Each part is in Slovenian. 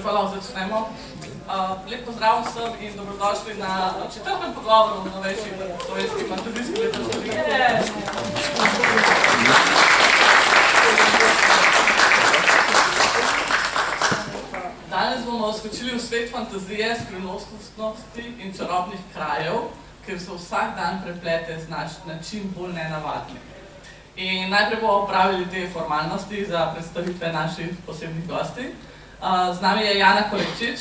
pa lahko začnemo. Lep pozdrav vsem in dobrodošli na četrtem pogovoru v novejši slovenski fantazijski literaturi. Danes bomo skočili v svet fantazije, skrivnostnosti in čarobnih krajev, ker se vsak dan preplete z naš način bolj nenavadni. In najprej bomo opravili te formalnosti za predstavitve naših posebnih gosti. Z nami je Jana Korekčič,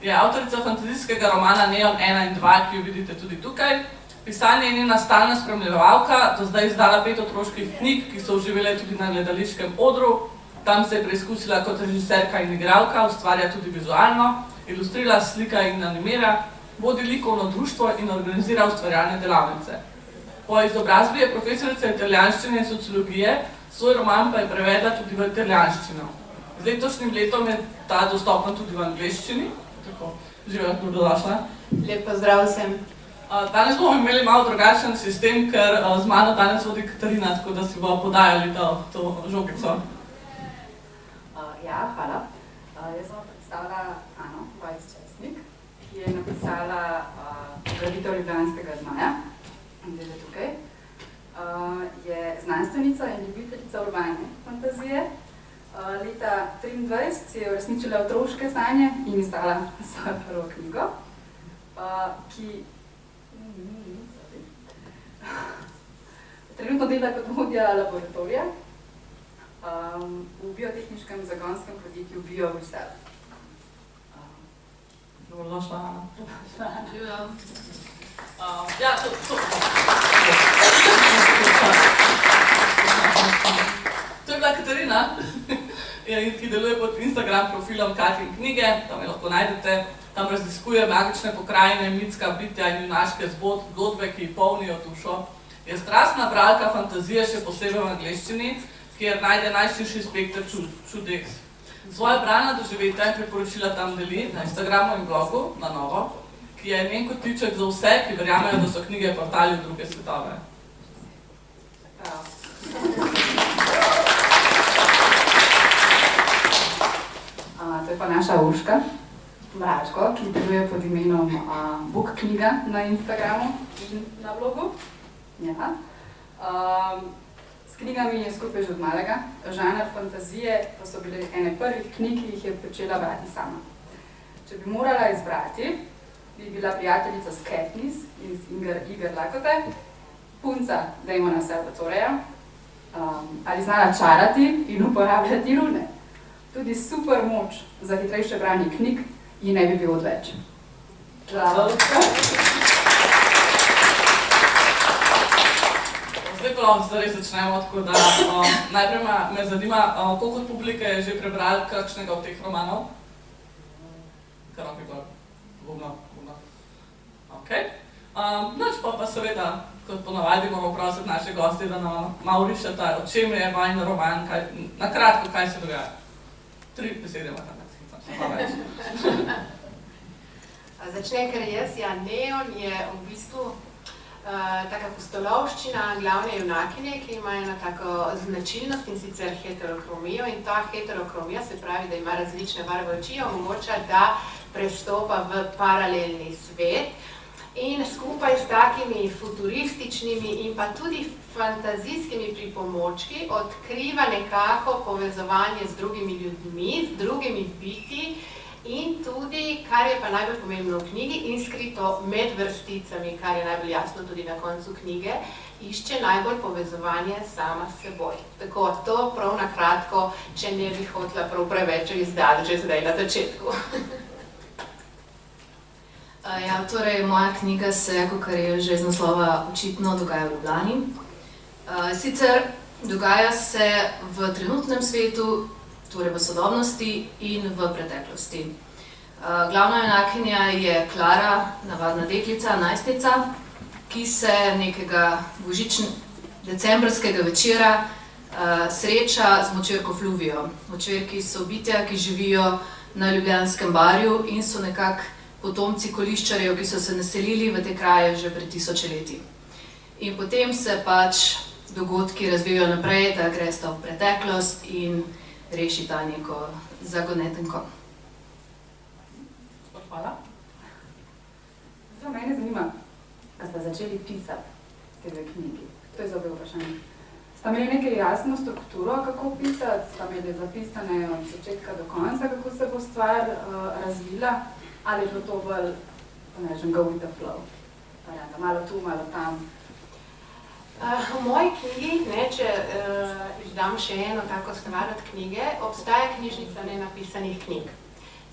je avtorica fantazijskega romana Neon 1 in 2, ki jo vidite tudi tukaj. Pisanje je njena stalna spremljevalka, do zdaj izdala 5 otroških knjig, ki so oživele tudi na gledališkem odru. Tam se je preizkusila kot režiserka in igralka, ustvarja tudi vizualno, ilustrira, slika in animira, vodi likovno društvo in organizira ustvarjalne delavnice. Po izobrazbi je profesorica italijanščine in sociologije, svoj roman pa je prevedla tudi v italijanščino. Z letošnjim letom je ta dostopen tudi v angleščini. Tako, živela, dobrodošla. Lep pozdrav vsem. Danes bomo imeli malo drugačen sistem, ker z mano danes vodi Katarina, tako da si bomo podajali to žogico. Ja, hvala. Jaz sem predstavila Ano Vajc-Česnik, ki je napisala Ugrabitev ljubljanskega zmaja. Zdaj je tukaj. Je znanstvenica in ljubiteljica urbane fantazije. Leta 1923 si je uresničila otroške sanje in izdala svojo prvo knjigo, ki trenutno dela kot vodja laboratorija v biotehniškem zagonskem podjetju BioVisel. Dobrodošla, Ana. Živela. Ja, to. To je bila Katarina, ki deluje pod Instagram profilom Katin knjige, tam jo lahko najdete. Tam raziskuje magične pokrajine, mitska bitja in junaške zgodbe, ki polnijo dušo. Je strastna bralka fantazije, še posebej v angleščini, kjer najde najširši spekter čudes. Svoje bralna doživetja in priporočila tam deli na Instagramu in blogu, na novo, ki je njen kotiček za vse, ki verjamejo, da so knjige portali v druge svetove. To je pa naša Urška Mračko, ki deluje pod imenom Book knjiga na Instagramu in na blogu. Ja. S knjigami je skupaj že od malega. Žanr fantazije pa so bile ene prvih knjig, ki jih je počela brati sama. Če bi morala izbrati, bi bila prijateljica s Katniss iz Iger Lakote, punca Damona Salvatoreja, ali znala čarati in uporabljati rune. Tudi super moč za hitrejše branje knjig ji ne bi bil odveč. Zdaj pa lahko zares začnemo, tako da najprej me zanima, koliko od publike je že prebrali kakšnega od teh romanov? Kar roki bolj. Gumno. Okej. Noč pa seveda, kot ponavadi moramo prositi naše gosti, da nam malo rišeta, o čem je vajin roman, na kratko, kaj se dogaja. 3 besede ima tam, pa več. Začne kar jaz, ja, Neon je v bistvu taka pustolovščina glavne junakinje, ki ima eno tako značilnost in sicer heterokromijo, in ta heterokromija, se pravi, da ima različne barve oči, omogoča, da prestopa v paralelni svet in skupaj s takimi futurističnimi in pa tudi fantazijskimi pripomočki odkriva nekako povezovanje z drugimi ljudmi, z drugimi bitji in tudi, kar je pa najbolj pomembno v knjigi, in skrito med vrsticami, kar je najbolj jasno tudi na koncu knjige, išče najbolj povezovanje sama s seboj. Tako, to prav na kratko, če ne bi hotela prav preveč izdati že zdaj na začetku. Ja, torej, moja knjiga se, kakor je že iz naslova očitno, dogaja v Ljubljani. Sicer dogaja se v trenutnem svetu, torej v sodobnosti in v preteklosti. Glavna junakinja je Klara, navadna deklica, najstnica, ki se nekega decembrskega večera sreča z močvirko Fluvijo. Močvirki so bitja, ki živijo na Ljubljanskem barju in so nekako potomci koliščarjev, ki so se naselili v te kraje že pred tisočletji. In potem se pač dogodki razvijajo naprej, da gresta v preteklost in rešita neko zagonetenko. Hvala. Zdaj, mene zanima, ko ste začeli pisati te dve knjigi. To je za obe vprašanje. Sta imeli nekaj jasno strukturo, kako pisati? Sta imeli zapisane od začetka do konca, kako se bo stvar razvila? Ali je bilo to bolj, ne rečem, go with the flow? Varianta, malo tu, malo tam. V moji knjigi, ne, če izdam še eno tako stvar od knjige, obstaja knjižnica nenapisanih knjig.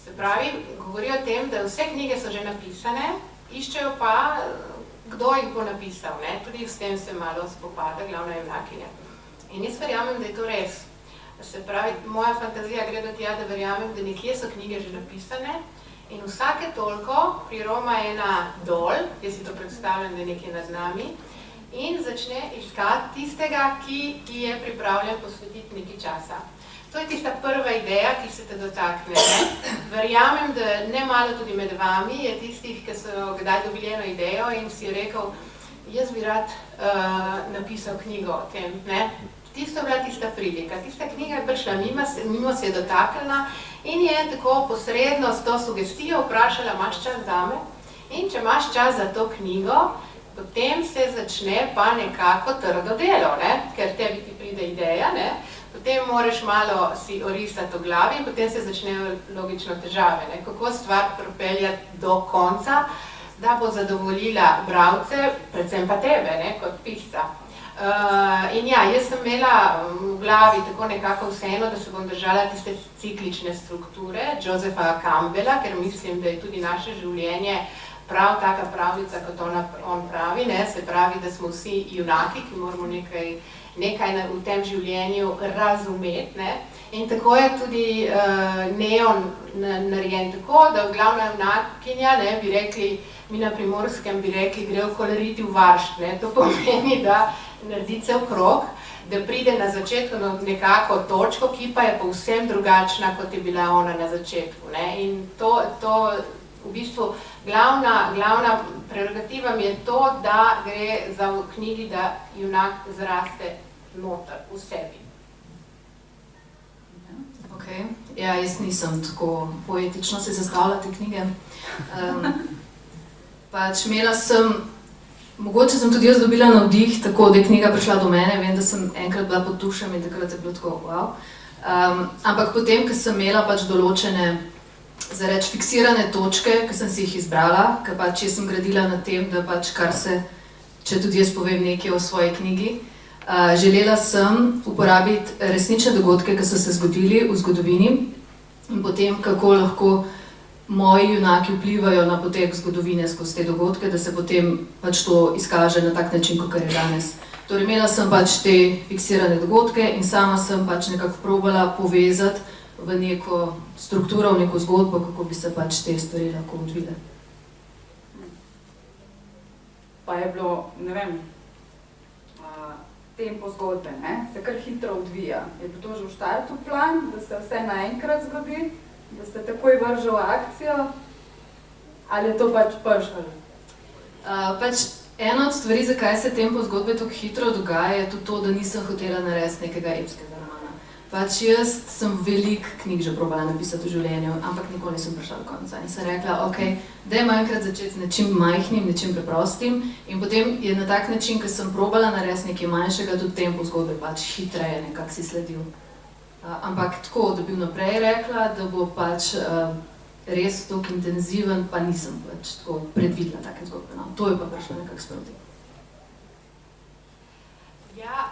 Se pravi, govori o tem, da vse knjige so že napisane, iščejo pa, kdo jih bo napisal, ne? Tudi s tem se malo spopada glavna junakinja. In jaz verjamem, da je to res. Se pravi, moja fantazija gre do tja, da verjamem, da nekje so knjige že napisane in vsake toliko priroma ena dol, jaz si to predstavljam, da je nekje nad nami, in začne iskati tistega, ki je pripravljen posvetiti nekaj časa. To je tista prva ideja, ki se te dotakne. Ne? Verjamem, da ne malo tudi med vami je tistih, ki so kdaj dobili eno idejo in si je rekel, jaz bi rad napisal knjigo o tem. Ne? Tisto je bila tista pridika. Tista knjiga je prišla mimo se je dotaknila in je tako posredno s to sugestijo vprašala, imaš čas zame? In če imaš čas za to knjigo, potem se začne pa nekako trdo delo, ne? Ker tebi ti pride ideja, ne? Potem moraš malo si orisati v glavi in potem se začnejo logično težave, ne? Kako stvar propeljati do konca, da bo zadovoljila bralce, predvsem pa tebe, ne? Kot pisca. In ja, jaz sem imela v glavi tako nekako vseeno, da se bom držala tiste ciklične strukture Josepha Campbella, ker mislim, da je tudi naše življenje prav taka pravljica, kot on pravi, ne? Se pravi, da smo vsi junaki, ki moramo nekaj v tem življenju razumeti, ne? In tako je tudi Neon narejen tako, da glavna junakinja, ne, bi rekli, mi na Primorskem bi rekli, gre okolariti v varšt, ne? To pomeni, da naredi cel krog, da pride na začetku na nekako točko, ki pa je povsem drugačna, kot je bila ona na začetku, ne? In to v bistvu glavna prerogativa mi je to, da gre za v knjigi, da junak zraste noter v sebi. Okay. Ja, jaz nisem tako poetično se zastavljala te knjige. Pač imela sem, mogoče sem tudi jaz dobila navdih, tako da je knjiga prišla do mene, vem, da sem enkrat bila pod tušem in takrat je bilo tako, wow. Ampak potem, ko sem imela pač določene, za reči, fiksirane točke, ki sem si jih izbrala, ker pač jaz sem gradila na tem, da pač kar se, če tudi jaz povem nekaj o svoji knjigi, želela sem uporabiti resnične dogodke, ki so se zgodili v zgodovini in potem, kako lahko moji junaki vplivajo na potek zgodovine skozi te dogodke, da se potem pač to izkaže na tak način, kot je danes. Torej, imela sem pač te fiksirane dogodke in sama sem pač nekako probala povezati v neko strukturo, v neko zgodbo, kako bi se pač te stvari lahko odvile. Pa je bilo, ne vem, tempo zgodbe, ne? Se kar hitro odvija. Je bilo to že v štartu plan, da se vse naenkrat zgodi, da se takoj vrže v akcijo, ali je to pač prišlo? Pač ena od stvari, zakaj se tempo zgodbe tako hitro dogaja, je tudi to, da nisem hotela narediti nekega epskega romana. Pač jaz sem veliko knjig že probala napisati v življenju, ampak nikoli nisem prišla do konca. In sem rekla, ok, dajmo enkrat začeti z nečim majhnim, nečim preprostim in potem je na tak način, ker sem probala narediti nekaj manjšega, tudi tempo zgodbe pač hitreje nekako si sledil. Ampak tako, da bi vnaprej rekla, da bo pač res toliko intenziven, pa nisem pač tako predvidela take zgodbe. No, to je pa prišlo nekako sproti. Ja,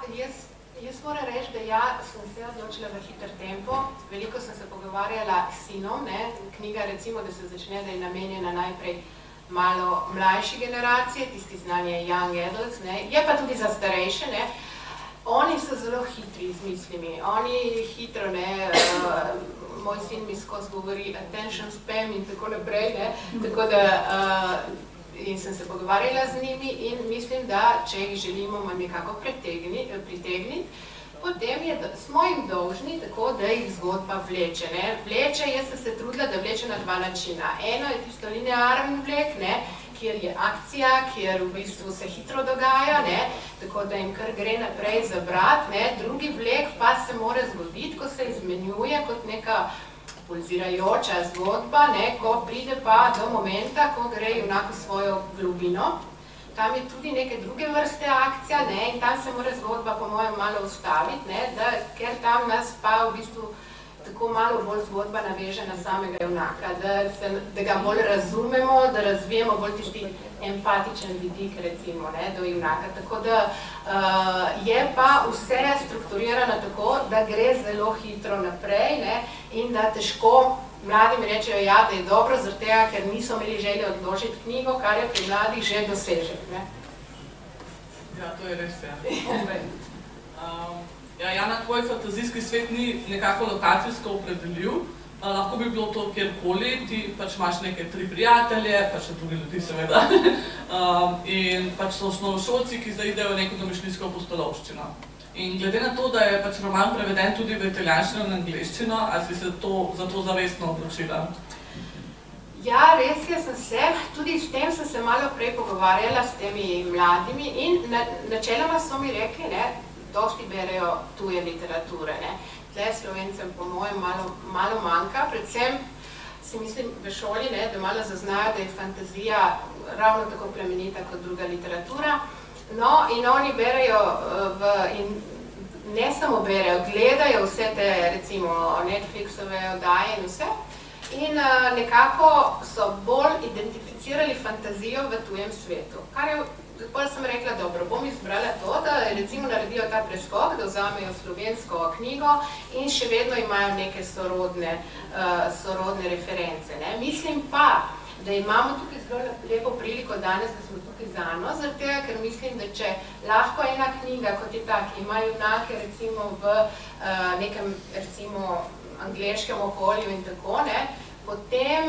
jaz moram reči, da ja, sem se odločila v hiter tempo. Veliko sem se pogovarjala s sinom, ne. Knjiga recimo, da se začne, da je namenjena najprej malo mlajši generacije, tisti znanje young adults, ne. Je pa tudi za starejše, ne. Oni so zelo hitri z mislimi, oni hitro, ne, moj sin mi skozi govori attention spam in tako naprej, ne, tako da in sem se pogovarjala z njimi in mislim, da če jih želimo nekako pritegniti, potem smo jim dolžni tako, da jih zgodba vleče, ne. Vleče, jaz sem se trudila, da vleče na dva načina. Eno je tisto linearen vlek, ne, kjer je akcija, kjer v bistvu se hitro dogaja, ne, tako da jim kar gre naprej za brat, ne. Drugi vlek pa se mora zgoditi, ko se izmenjuje kot neka pulzirajoča zgodba, ne, ko pride pa do momenta, ko gre junak v svojo globino. Tam je tudi neke druge vrste akcija, ne, in tam se mora zgodba po mojem malo ustaviti, ne, ker tam nas pa v bistvu tako malo bolj zgodba naveže na samega junaka, da ga bolj razumemo, da razvijemo bolj tisti empatičen vidik, recimo, ne, do junaka. Tako da je pa vse strukturirano tako, da gre zelo hitro naprej, ne, in da težko mladim rečejo, ja, da je dobro, zaradi tega, ker niso imeli želje odložiti knjigo, kar je pri mladih že dosežek, ne. Ja, to je res, ja. Ja, Jana, tvoj fantazijski svet ni nekako lokacijsko opredeljiv, lahko bi bilo to kjerkoli, ti pač imaš neke 3 prijatelje, pač še drugi ljudi seveda, in pač so osnovnošolci, ki zdaj idejo neko domišljijsko pustolovščino. In glede na to, da je pač roman preveden tudi v italijanščino in angleščino, ali si se za to zavestno odločila? Ja, res je, tudi s tem sem se malo prej pogovarjala s temi mladimi in načeloma so mi rekli, ne, dosti berejo tuje literature, ne. Tle Slovencem po mojem malo manjka, predvsem si mislim v šoli, ne, da malo zaznajo, da je fantazija ravno tako plemenita kot druga literatura. No, in oni berejo in ne samo berejo, gledajo vse te, recimo, Netflixove oddaje in vse, in nekako so bolj identificirali fantazijo v tujem svetu. Kar je, potem sem rekla, dobro, bom izbrala to, da recimo naredijo ta preskok, da vzamejo slovensko knjigo in še vedno imajo neke sorodne reference, ne. Mislim pa, da imamo tukaj zelo lepo priliko danes, da smo tukaj zano, zaradi tega, ker mislim, da če lahko ena knjiga, kot je ta, ki ima junake recimo v nekem, recimo, angleškem okolju in tako, ne, potem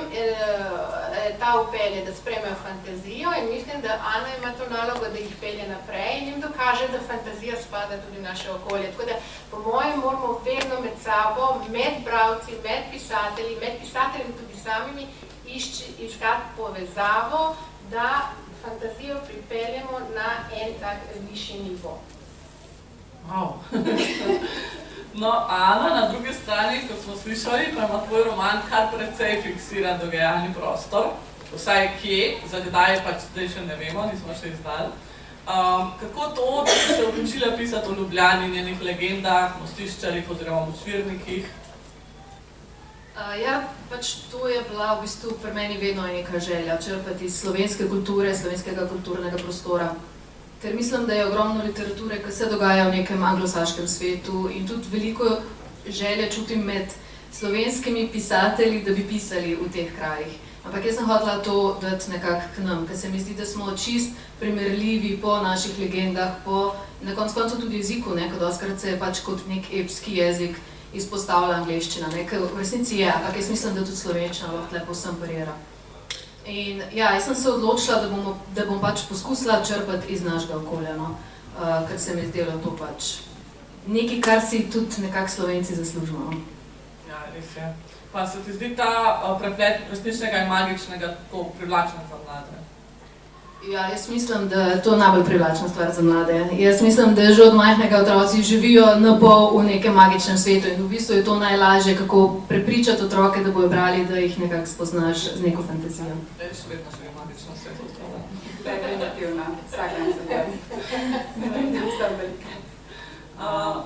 ta upelje, da sprejmejo fantazijo in mislim, da Ana ima to nalogo, da jih pelje naprej in jim dokaže, da fantazija spada tudi v naše okolje. Tako da, po mojem, moramo vedno med sabo, med bralci, med pisatelji tudi samimi, iskati povezavo, da fantazijo pripeljemo na en tak višji nivo. Wow. No, Ana, na drugi strani, kot smo slišali, pa ima tvoj roman kar precej fiksiran dogajalni prostor, vsaj kje, za kdaj pač zdaj še ne vemo, nismo še izdali. Kako to, da si se odločila pisati o Ljubljani, njenih legendah, mostiščarjih oziroma močvirnikih? Ja, pač to je bila v bistvu pri meni vedno neka želja, črpati iz slovenske kulture, slovenskega kulturnega prostora. Ker mislim, da je ogromno literature, ki se dogaja v nekem anglosaškem svetu in tudi veliko želje čutim med slovenskimi pisatelji, da bi pisali v teh krajih. Ampak jaz sem hotela to dati nekako k nam, ker se mi zdi, da smo čist primerljivi po naših legendah, po na koncu tudi jeziku, ne, ko dostakrat se je pač kot nek epski jezik izpostavlja angleščina, ne, ker v resnici je, ampak jaz mislim, da tudi slovenščina lahko lepo povsem parira. In ja, jaz sem se odločila, da bom pač poskusila črpati iz našega okolja, no, ker se mi zdelo to pač nekaj, kar si tudi nekako Slovenci zaslužimo. Ja, res je. Pa se ti zdi ta preplet resničnega in magičnega tako privlačen za mlade? Ja, jaz mislim, da je to najbolj privlačna stvar za mlade. Jaz mislim, da že od majhnega otroci živijo napol v nekem magičnem svetu in v bistvu je to najlažje, kako prepričati otroke, da bojo brali, da jih nekako spoznaš z neko fantazijo. Veš, vedno še je magično svetu. Definitivno, vsak dan se bojem. Vsem velika.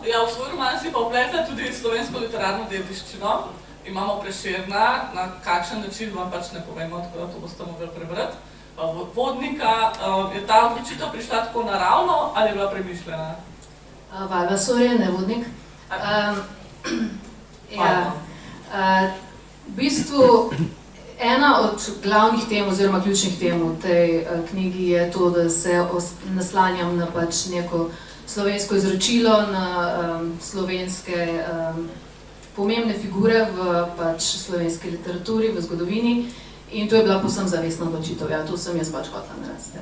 Ja, v svoj roman si pa vpletla tudi slovensko literarno dediščino. Imamo Prešerna, na kakšen način vam pač ne povemo, tako da to boste mogli prebrati. Vodnika, je ta odločitev prišla tako naravno ali je bila premišljena? Valva Sorje, ne Vodnik. V bistvu ena od glavnih tem oziroma ključnih tem v tej knjigi je to, da se naslanjam na pač neko slovensko izročilo, na slovenske pomembne figure v pač slovenski literaturi, v zgodovini. In to je bila povsem zavestna odločitev, ja, to sem jaz pač hotela narediti.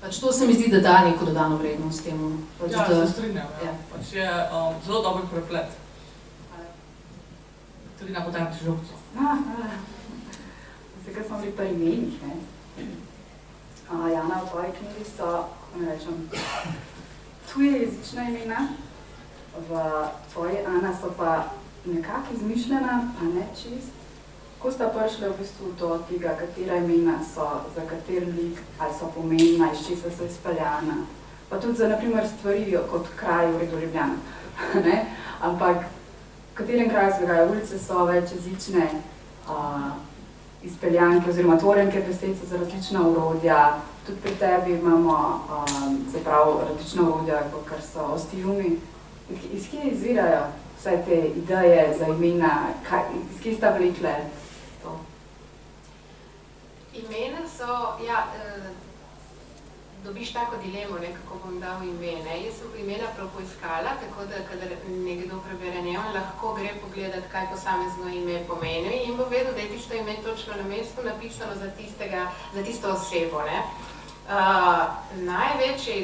Pač to se mi zdi, da da neko dodano vrednost temu. Ja, se strinjam, ja. Pač je zelo dober preplet. Trina, podajam ti žogco. Zdaj, ko smo bili pri imenih, ne. Jana, v tvoji knjigi so, kako ne rečem, tuje jezična imena, v tvoji, Ana, so pa nekako izmišljena, pa ne čist. Kako sta prišli v bistvu do tega, katera imena so, za kateri lik, ali so pomembna, iz česa so izpeljana? Pa tudi za, naprimer, stvari kot kraj v redu Ljubljana. Ampak v katerem kraju se dogaja? Ulice so večjezične, izpeljanke oziroma tvorenke besed so za različna orodja. Tudi pri tebi imamo se pravi različna orodja, kar so ostijumi. Iz kje izvirajo vse te ideje za imena? Iz kje sta vlekle to? Imena so, ja, dobiš tako dilemo, kako bom dal ime. Jaz sem imena prav poiskala, tako da, kadar nekdo prebere Neon, lahko gre pogledati, kaj posamezno ime pomeni in bo vedel, da je tisto ime točno na mestu napisano za tisto osebo. Največja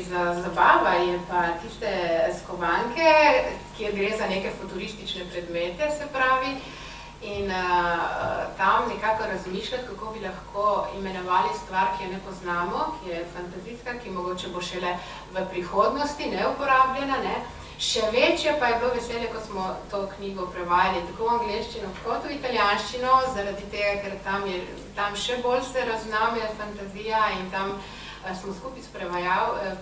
zabava je pa tiste skovanke, kjer gre za neke futuristične predmete, se pravi, in tam nekako razmišljati, kako bi lahko imenovali stvar, ki jo ne poznamo, ki je fantazijska, ki mogoče bo šele v prihodnosti neuporabljena. Še večje pa je bilo veselje, ko smo to knjigo prevajali tako v angleščino kot v italijanščino, zaradi tega, ker tam še bolj se razname fantazija in tam smo skupaj s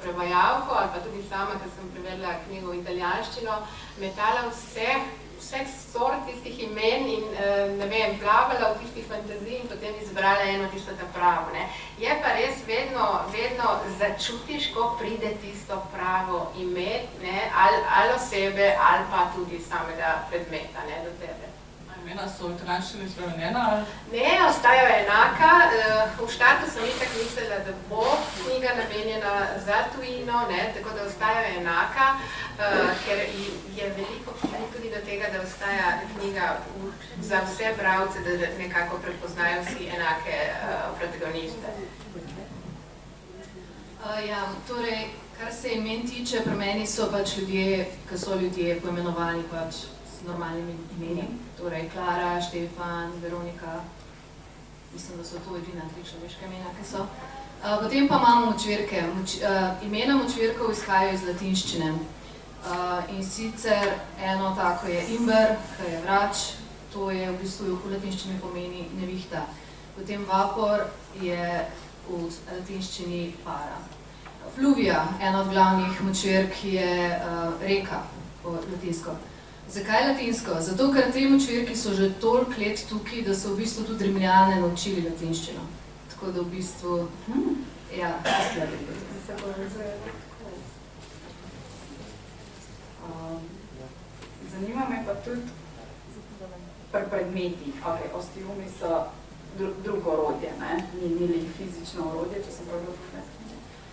prevajalko, ali pa tudi sama, ker sem prevedla knjigo v italijanščino, metala vseh sort tistih imen in, ne vem, plavala v tistih fantaziji in potem izbrala eno tisto ta pravo. Je pa res vedno začutiš, ko pride tisto pravo ime, ali osebe, ali pa tudi samega predmeta do tebe. Imena so v italijanščini spremenjena? Ne, ostajajo enaka. V štartu sem itak mislila, da bo knjiga namenjena za tujino, tako da ostajajo enaka, ker je veliko tudi do tega, da ostaja knjiga za vse bralce, da nekako prepoznajo vsi enake protagoniste. Ja, torej, kar se imen tiče, pri meni so pač ljudje, ki so ljudje poimenovani pač s normalnimi imeni, torej Klara, Štefan, Veronika, mislim, da so to edina 3 človeška imena, ki so. Potem pa imamo močvirke. Imena močvirkov izhajajo iz latinščine. In sicer eno tako je imber, ki je vrač, to je v bistvu v latinščini pomeni nevihta. Potem vapor je v latinščini para. Fluvija, ena od glavnih močvirk, je reka po latinsko. Zakaj latinsko? Zato, ker te močvirki so že toliko let tukaj, da so v bistvu tudi Rimljane naučili latinščino. Tako da v bistvu, ja, se povezuje. Zanima me pa tudi pri predmetih. Ostijumi so drugo orodje, ni fizično orodje, če sem prav dobro.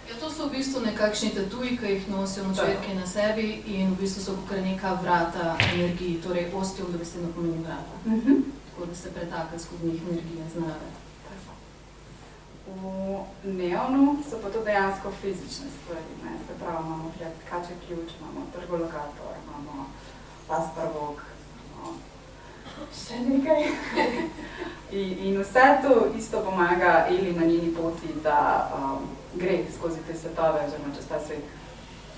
Ja, to so v bistvu nekakšni tatuji, ki jih nosijo močvirki na sebi in v bistvu so kakor neka vrata energiji, torej ostijum dobesedno pomeni vrata. Tako da se pretaka skozi njih energija z narave. V Neonu so pa to dejansko fizične stvari, se pravi, imamo kačji ključ, imamo trgolokator, imamo pasparvok, še nekaj. In vse to isto pomaga Eli na njeni poti, da gre skozi te svetove, oziroma čez ta svet.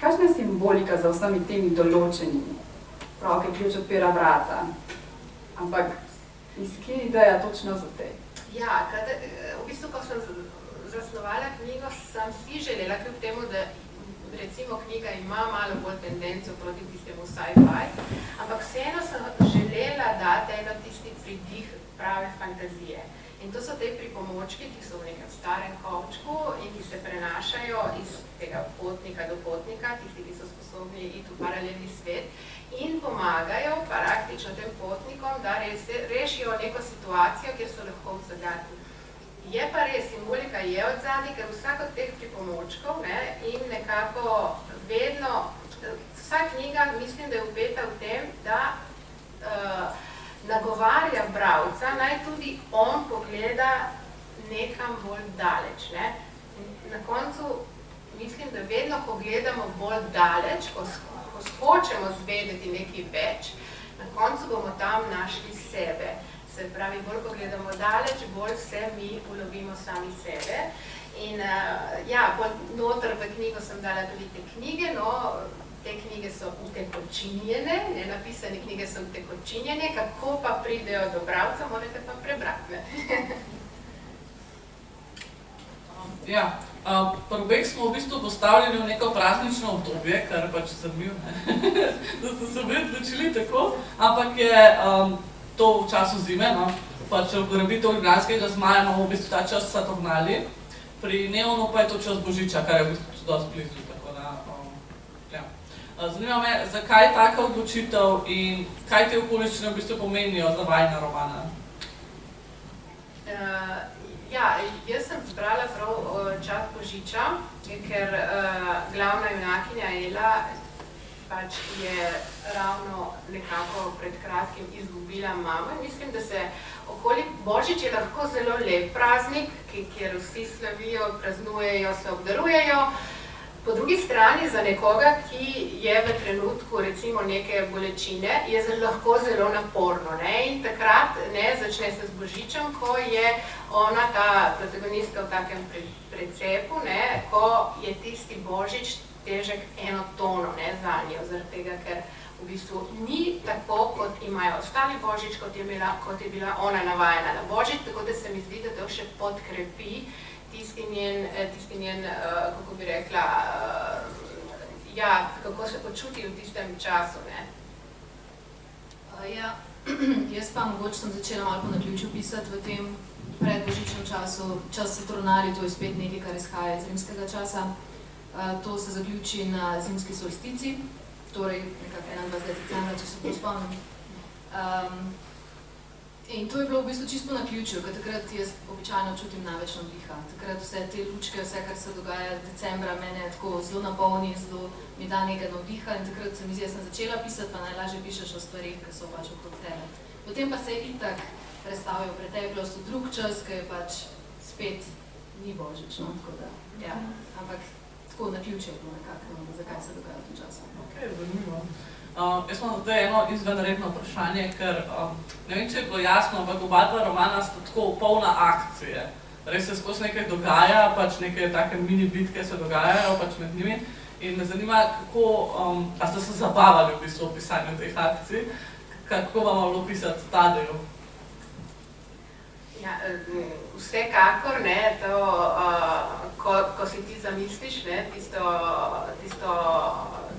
Kakšna je simbolika za vsemi temi določenimi? Prav, ki ključ odpira vrata. Ampak iz kje ideja točno za te? Ja, v bistvu, ko sem zasnovala knjigo, sem si želela, kljub temu, da recimo knjiga ima malo bolj tendenco proti tistemu sci-fi, ampak vseeno sem želela dati eno tisti pridih prave fantazije. In to so te pripomočki, ki so v nekem starem kovčku in ki se prenašajo iz tega potnika do potnika, tisti, ki so sposobni iti v paralelni svet in pomagajo praktično tem potnikom, da rešijo neko situacijo, kjer so lahko v zagati. Je pa res, simbolika je od zadnji, ker vsak od teh pripomočkov in nekako vedno, vsa knjiga mislim, da je vpeta v tem, da nagovarja bralca, naj tudi on pogleda nekam bolj daleč. Na koncu mislim, da vedno, ko gledamo bolj daleč, ko hočemo zvedeti nekaj več, na koncu bomo tam našli sebe. Se pravi, bolj ko gledamo daleč, bolj se mi ulovimo sami sebe. In ja, noter v knjigo sem dala tudi te knjige, no, te knjige so utekočinjene, ne, napisane knjige so utekočinjene, kako pa pridejo do bralca, morate pa prebrati. Ja, pri obeh smo v bistvu postavljeni v neko praznično obdobje, kar je pač zanimivo, da so se obe odločili tako, ampak je to v času zime, no, pač uporabitev ljubljanskega zmaja imamo v bistvu ta čas Saturnali, pri Neonu pa je to čas Božiča, kar je v bistvu dosti blizu, tako da, ja. Zanima me, zakaj taka odločitev in kaj te okoliščine v bistvu pomenijo za vajina romana? Ja, jaz sem zbrala prav čas Božiča, ker glavna junakinja Ela pač je ravno nekako pred kratkim izgubila mamo in mislim, da se okoli Božič je lahko zelo lep praznik, kjer vsi slavijo, praznujejo, se obdarujejo. Po drugi strani za nekoga, ki je v trenutku recimo neke bolečine, je lahko zelo naporno, ne? In takrat začne se z Božičem, ko je ona ta protagonistka v takem precepu, ne? Ko je tisti Božič težek 1 tono, ne, za njo, zaradi tega, ker v bistvu ni tako, kot imajo ostali Božič, kot je bila ona navajena na Božič, tako da se mi zdi, da to še podkrepi tisti njen, kako bi rekla, ja, kako se počuti v tistem času, ne. Ja, jaz pa mogoče sem začela malo po naključju pisati v tem predbožičnem času, čas Saturnali, to je spet nekaj, kar izhaja iz rimskega časa. To se zaključi na zimski solstici, torej nekako 21. decembra, če se to spomnim. In to je bilo v bistvu čisto na ključju, ker takrat jaz običajno čutim največ navdiha. Takrat vse te lučke, vse, kar se dogaja decembra, mene tako zelo napolni, zelo mi da nekaj navdiha in takrat se mi zdi, jaz sem začela pisati, pa najlažje pišeš o stvarih, ki so pač okrog tebe. Potem pa se je itak prestavijo v preteklost v drug čas, ki je pač spet ni božič, no, tako da, ja, ampak tako na ključe je bilo nekako, zakaj se dogaja v tem času. Ok, zanimivo. Jaz imam zdaj eno izvenredno vprašanje, ker ne vem, če je bilo jasno, ampak oba dva romana sta tako polna akcije. Res se skozi nekaj dogaja, pač neke take mini bitke se dogajajo pač med njimi in me zanima, kako, a ste se zabavali v bistvu v pisanju teh akcij, kako vam je bilo pisati ta del? Ja, vsekakor, ne, to, ko si ti zamisliš, ne,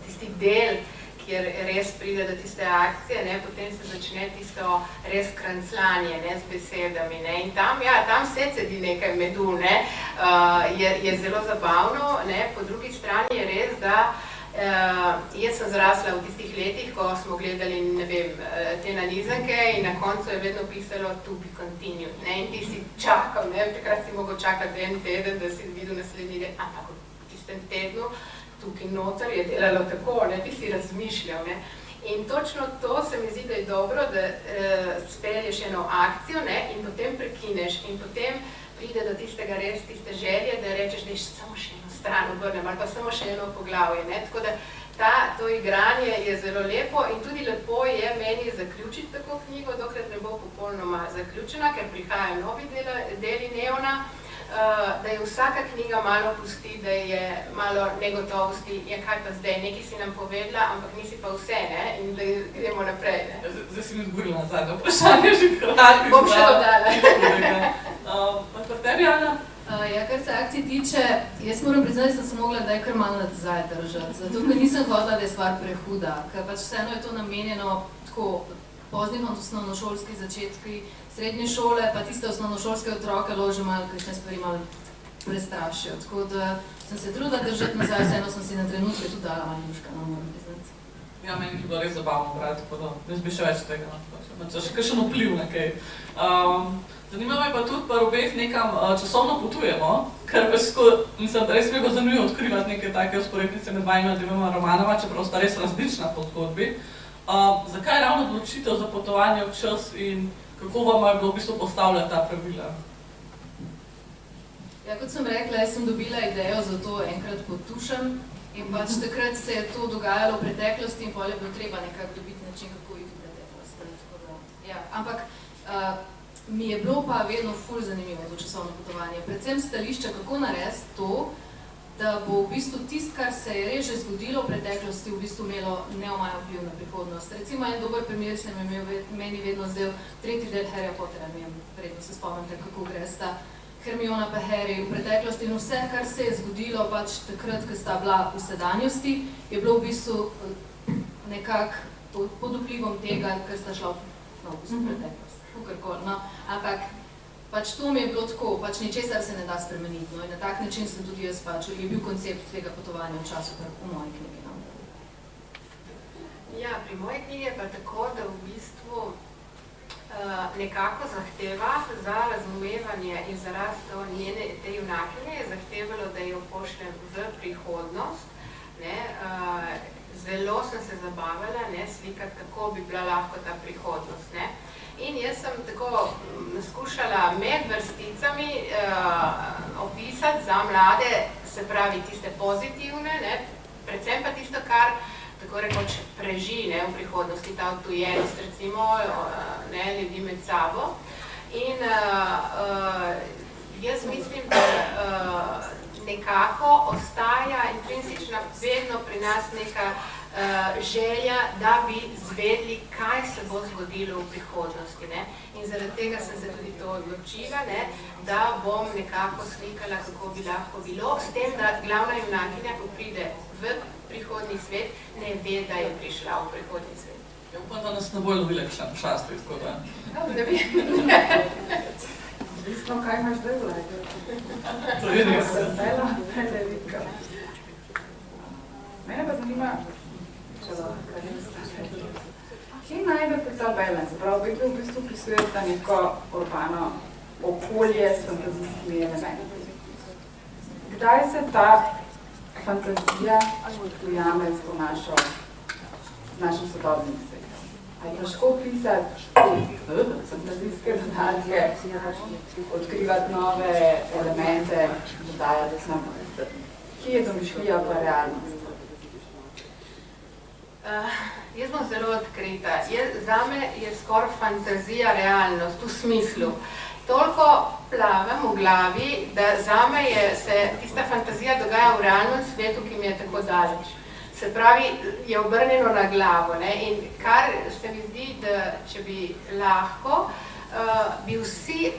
tisti del, kjer res pride do tiste akcije, ne, potem se začne tisto res kranclanje, ne, z besedami, ne, in tam, ja, tam se cedi nekaj medu, ne, je zelo zabavno, ne, po drugi strani je res, da jaz sem zrasla v tistih letih, ko smo gledali, ne vem, te nanizanke in na koncu je vedno pisalo to be continued, ne, in ti si čakal, ne, takrat si mogel čakati 1 teden, da si videl naslednji dan, ampak v tistem tednu tukaj noter je delalo tako, ne, ti si razmišljal, ne. In točno to se mi zdi, da je dobro, da spelješ eno akcijo, ne, in potem prekineš in potem pride do tistega res, tiste želje, da rečeš, da je samo še eno stran obrnem ali pa samo še eno poglavje, ne, tako da to igranje je zelo lepo in tudi lepo je meni zaključiti tako knjigo, dokler ne bo popolnoma zaključena, ker prihajajo novi deli Neona, da je vsaka knjiga malo pusti, da je malo negotovosti, je kaj pa zdaj, nekaj si nam povedala, ampak nisi pa vse, ne, in da gremo naprej, ne. Zdaj si mi odgovorila na zadnje vprašanje že krati. Bom še dodala. Pa kar tebi, Ana? Ja, kar se akcij tiče, jaz moram priznati, da sem se mogla daj kar malo nazaj držati, zato ker nisem hodila, da je stvar prehuda, ker pač vseeno je to namenjeno tako poznih osnovnošolskih začetki srednje šole, pa tiste osnovnošolske otroke lože malo, kakšne stvari malo prestrašijo, tako da sem se trudila držati nazaj, vseeno sem si na trenutke tudi dala malo ljuška, no, moram priznati. Ja, meni je bilo res zabavno brati, tako da jaz bi še več tega, če še kakšen vpliv na kaj. Zanima me pa tudi, pa obeh nekam časovno potujemo, ker mislim, da res mi bo zanimivo odkrivati neke take usporednice med vajima dvema romanama, čeprav sta res različna po zgodbi. Zakaj ravno odločitev za potovanje v čas in kako vam je bilo v bistvu postavljati ta pravila? Ja, kot sem rekla, jaz sem dobila idejo za to enkrat pod tušem in pač takrat se je to dogajalo v preteklosti in potem je bilo treba nekako dobiti način, kako iti v preteklost. Tako da, ja. Ampak mi je bilo pa vedno ful zanimivo to časovno potovanje. Predvsem stališča, kako narediti to, da bo v bistvu tisto, kar se je res že zgodilo v preteklosti, v bistvu imelo neomajen vpliv na prihodnost. Recimo en dober primer se meni vedno zdel tretji del Harryja Pottera, ne vem, verjetno se spomnite, kako gre sta Hermiona pa Harry v preteklosti in vse, kar se je zgodilo pač takrat, ko sta bila v sedanjosti, je bilo v bistvu nekako pod vplivom tega, ker sta šla v bistvu preteklost, kakorkoli, no, ampak pač to mi je bilo tako, pač ničesar se ne da spremeniti, no, in na tak način sem tudi jaz pač, je bil koncept tega potovanja v času, kar v moji knjigi, no. Ja, pri moji knjigi je pa tako, da v bistvu nekako zahteva za razumevanje in za rast njene te junakinje je zahtevalo, da jo pošljem v prihodnost. Ne, zelo sem se zabavala, ne, slikati, kako bi bila lahko ta prihodnost. Ne. In jaz sem tako skušala med vrsticami opisati za mlade, se pravi tiste pozitivne, ne, predvsem pa tisto, kar tako rekoč preži, ne, v prihodnosti, ta odtujenost, recimo, ne, ljudi med sabo. In jaz mislim, da nekako ostaja intrinsična vedno pri nas neka želja, da bi zvedli, kaj se bo zgodilo v prihodnosti. Ne. In zaradi tega sem se tudi to odločila, ne, da bom nekako slikala, kako bi lahko bilo, s tem, da glavna junakinja, ko pride v prihodni svet, ne ve, da je prišla v prihodni svet. Ja, upam, da nas ne bo lovila kakšen šastri, tako da. Da bi. Odvisno, kaj imaš zdaj v lajdu. To je res. Vesela, prevelika. Mene pa zanima, kje najdete ta balans? Prav, v bistvu pisujete neko urbano okolje s fantazijskimi elementi. Kdaj se ta fantazija ujame z našim sodobnim svetom? Ali je težko pisati fantazijske dodatke, odkrivati nove elemente, dodajati nam? Kje je domišljija pa realnost? Jaz bom zelo odkrita. Zame je skoraj fantazija realnost v smislu. Toliko plavam v glavi, da zame se tista fantazija dogaja v realnem svetu, ki mi je tako daleč. Se pravi, je obrnjeno na glavo. Ne? In kar se mi zdi, da če bi lahko, bi vsi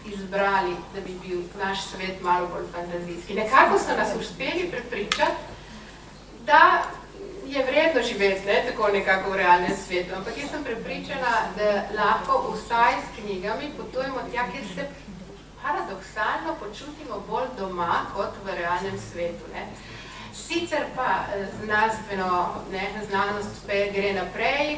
izbrali, da bi bil naš svet malo bolj fantazijski. Nekako so nas uspeli prepričati, da je vredno živeti, ne, tako nekako v realnem svetu, ampak jaz sem prepričana, da lahko vsaj s knjigami potujemo tja, kjer se paradoksalno počutimo bolj doma kot v realnem svetu. Ne. Sicer pa znanost gre naprej,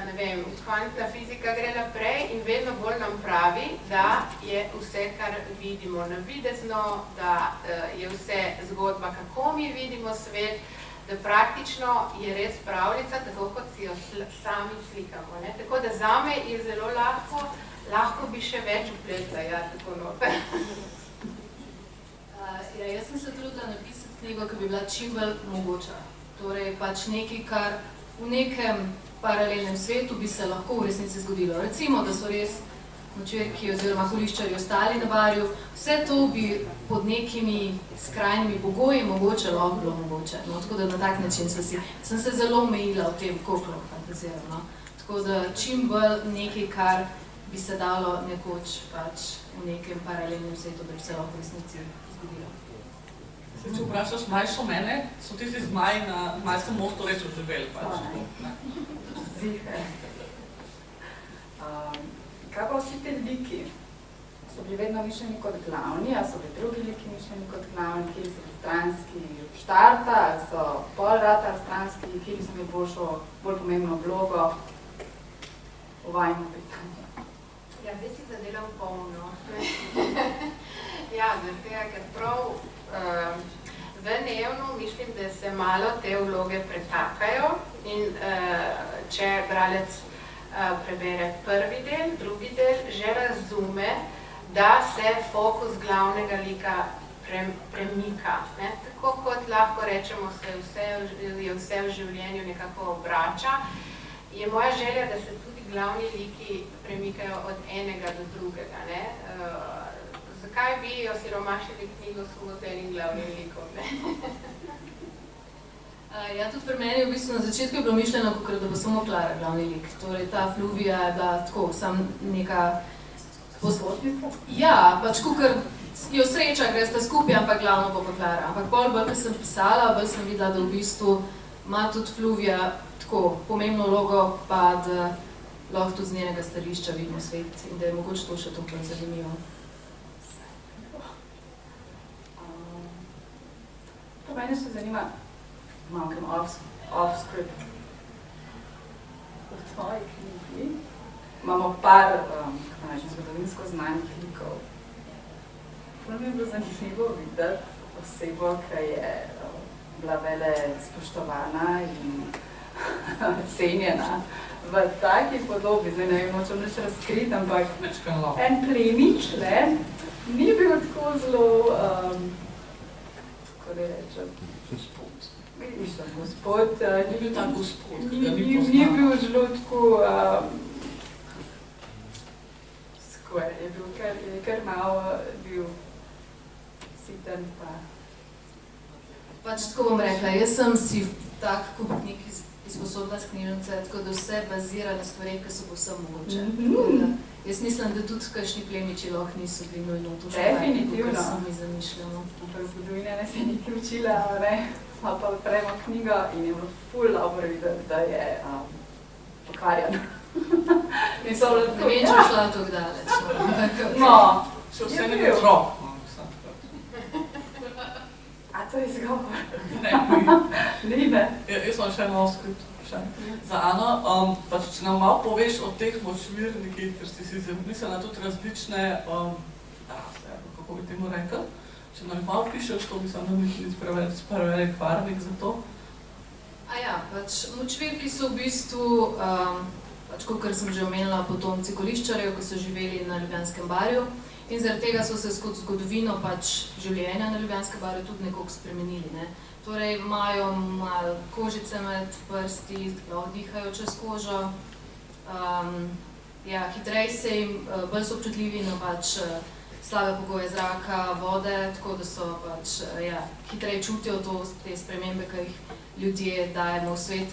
ne vem, kvantna fizika gre naprej in vedno bolj nam pravi, da je vse, kar vidimo navidezno, da je vse zgodba, kako mi vidimo svet, da praktično je res pravljica, tako kot si jo sami slikamo. Ne? Tako da zame je zelo lahko bi še več upletla, ja, tako noter. Jaz sem se trudila napisati knjigo, ki bi bila čim bolj mogoča. Torej pač nekaj, kar v nekem paralelnem svetu bi se lahko v resnici zgodilo. Recimo, da so res močvirki oziroma holiščari ostali na barju, vse to bi pod nekimi skrajnimi pogoji mogoče lahko bilo mogoče. No, tako da na tak način sem se zelo omejila v tem, koliko fantaziram. No. Tako da čim bolj nekaj, kar bi se dalo nekoč pač v nekem paralelnem svetu, da bi se lahko v resnici zgodilo. Če vprašaš mlajšo mene, so tisti zmaji na Zmajskem mostu reč oživeli pač. Zihe. Kaj pa vsi te liki? So bili vedno mišljeni kot glavni, ali so bili drugi liki mišljeni kot glavni, kjer so bili stranski štarta, ali so pol rata stranski, kjer so mi bolj pomembno vlogo v vajnem pisanju? Ja, zdaj si zadelam polno. Ja, zaradi tega, ker prav v Neonu mislim, da se malo te vloge pretakajo in če bralec prebere prvi del, drugi del, že razume, da se fokus glavnega lika premika. Ne? Tako kot lahko rečemo, je vse v življenju nekako obrača, je moja želja, da se tudi glavni liki premikajo od enega do drugega. Ne? zakaj bi osiromašili knjigo samo z enim glavnim likom, ne? Ja, tudi pri meni v bistvu na začetku je bilo mišljeno, da bo samo Klara glavni lik. Torej, ta Fluvija je bila tako, sam neka Posložnica? Ja, pač kukor jo sreča, gre sta skupaj, ampak glavno bo pa Klara. Ampak bolj, ko sem pisala, bolj sem videla, da v bistvu ima tudi Fluvija tako pomembno vlogo, pa da lahko tudi z njenega stališča vidimo svet in da je mogoče to še toliko zanimivo. To mene se zanima, malo grem off-script. V tvoji knjigi imamo par, kako rečem, zgodovinsko znanih likov. Prav mi je bilo zanimivo videti osebo, ki je bila vele spoštovana in cenjena v taki podobi. Zdaj ne vem, močem neč razkriti, ampak en plemič, ne, ni bil tako zelo, kako da rečem, gospod, Ni bil tak gospod, ki ga ni ni poznal. bil zelo tako, square, je kar malo bil siten pa. Pač tako bom rekla, jaz sem si tak kup knjig izposobila s knjižnice, tako da vse bazira na stvareh, ki so povsem mogoče. Jaz mislim, da tudi kakšni plemiči lahko niso bili nujno to Definitivno. kar so mi zamišljamo. V zgodovine ne se nekaj učila, ne, smo pa odpremo knjigo in je bilo ful dobro videti, da je pokvarjen. Ne vem, če je šla tako daleč. No, Še je vse ne bil. bi otrok. A to je izgovor? Ne, Ni, ne. jaz imam še eno skript vprašanje. Za Ano, pač, če nam malo poveš o teh močvirnikih, ker si zamislila tudi različne rase, kako bi temu rekel. Če nam malo pišeš, to mislim, da ni prevelik kvarnik za to. Ja, pač močvirki so v bistvu, pač kakor sem že omenila, potomci goliščarjev, ki so živeli na Ljubljanskem barju. In zaradi tega so se skozi zgodovino pač življenja na Ljubljanskem barju tudi nekoliko spremenili, ne. Torej, imajo malo kožice med prsti, lahko dihajo čez kožo. Ja, hitreje se jim, bolj so občutljivi na pač slabe pogoje zraka, vode, tako da so pač, ja, hitreje čutijo te spremembe, ki jih ljudje dajemo v svet.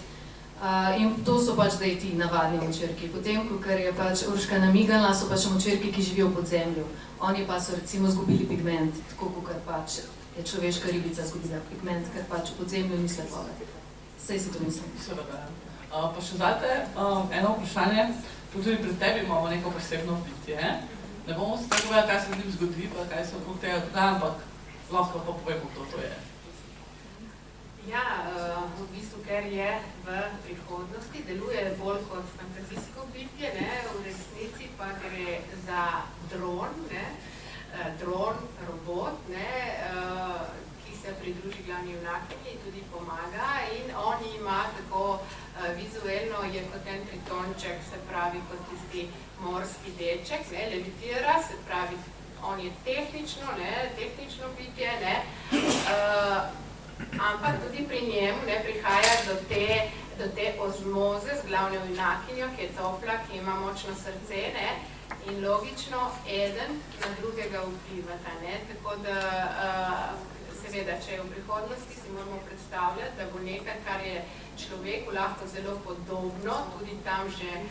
In to so pač zdaj ti navadni močvirki. Potem, kakor je pač Urška namigala, so pač močvirki, ki živijo v podzemlju. Oni pa so recimo izgubili pigment, tako kakor pač je človeška ribica izgubila pigment, ker pač v podzemlju ni svetlobe. Saj si to mislim. Seveda. Pa še zate eno vprašanje, tudi pri tebi imamo neko posebno bitje. Ne bomo se tako povedali, kaj se z njim zgodi, pa kaj se okrog tega dogaja, ampak lahko pa povemo, kdo to je. Ja, v bistvu, ker je v prihodnosti, deluje bolj kot fantazijsko bitje, ne, v resnici pa gre za dron, ne, robot, ne, ki se pridruži glavni junakinji in tudi pomaga in on ima tako vizuelno je kot en tritonček, se pravi kot tisti morski deček, ne, levitira, se pravi, on je tehnično bitje, ne, ampak tudi pri njemu ne, prihaja do te ozmoze z glavno junakinjo, ki je topla, ki ima močno srce, ne, in logično eden na drugega vplivata, ne, tako da seveda, če je v prihodnosti, si moramo predstavljati, da bo nekaj, kar je človeku lahko zelo podobno, tudi tam že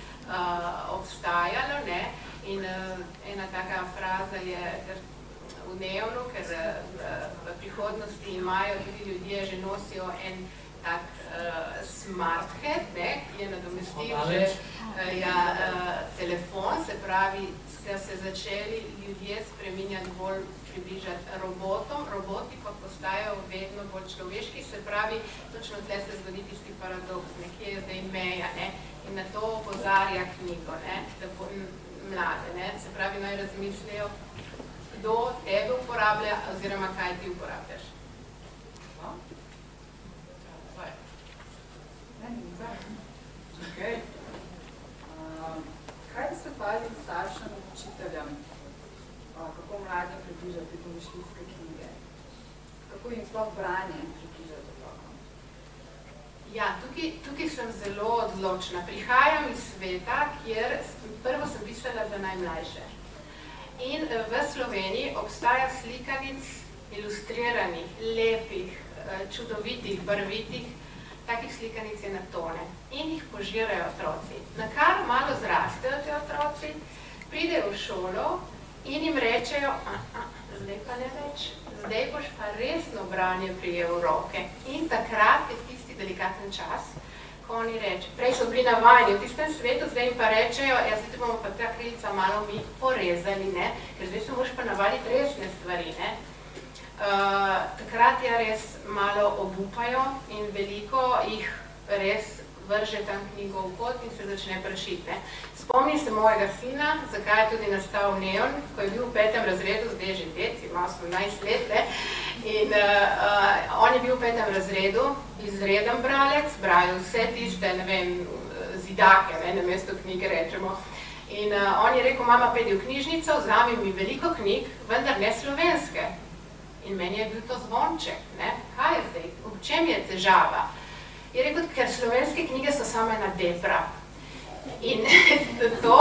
obstajalo, ne, in ena taka fraza je v Neonu, ker v prihodnosti imajo tudi ljudje, že nosijo en tak smart head, ne, ki je nadomestil že telefon, se pravi, so se začeli ljudje spreminjati bolj približati robotom, roboti pa postajajo vedno bolj človeški, se pravi, točno tle se zgodi tisti paradoks, nekje je zdaj meja, ne, in na to opozarja knjigo, ne, da bo mlade, ne, se pravi, naj razmislijo, kdo tebe uporablja oziroma kaj ti uporabljaš. Okay. Kaj bi se pazili staršem in učiteljem? Kako mladim približati domišljijske knjige? Kako jim sploh branje približati otrokom? Ja, tukaj sem zelo odločna. Prihajam iz sveta, kjer prvo sem pisala za najmlajše. In v Sloveniji obstaja slikanic ilustriranih, lepih, čudovitih, barvitih, takih slikanic je na tone. In jih požirajo otroci. Nakar malo zrastejo te otroci, pridejo v šolo in jim rečejo, zdaj pa ne več, zdaj boš pa resno branje prijel v roke. In takrat je tisti delikaten čas, ko oni reče, prej so bili navajeni v tistem svetu, zdaj jim pa rečejo, zdaj te bomo pa ta krilca malo mi porezali, ne? Ker zdaj se moraš pa navaditi resne stvari, ne? Takrat res malo obupajo in veliko jih res vrže tam knjigo v kot in se začne prašiti. Spomnim se mojega sina, zakaj je tudi nastal Neon, ko je bil v 5. razredu, zdaj že dec, ima 18 let, in on je bil v 5. razredu, izreden bralec, bral vse tiste, ne vem, zidake, namesto knjige rečemo. In on je rekel, mama, pedi v knjižnico, vzami mi veliko knjig, vendar ne slovenske. In meni je bil to zvonček, ne? Kaj je zdaj? V čem je težava? Je rekel, ker slovenske knjige so samo ena depra. In to,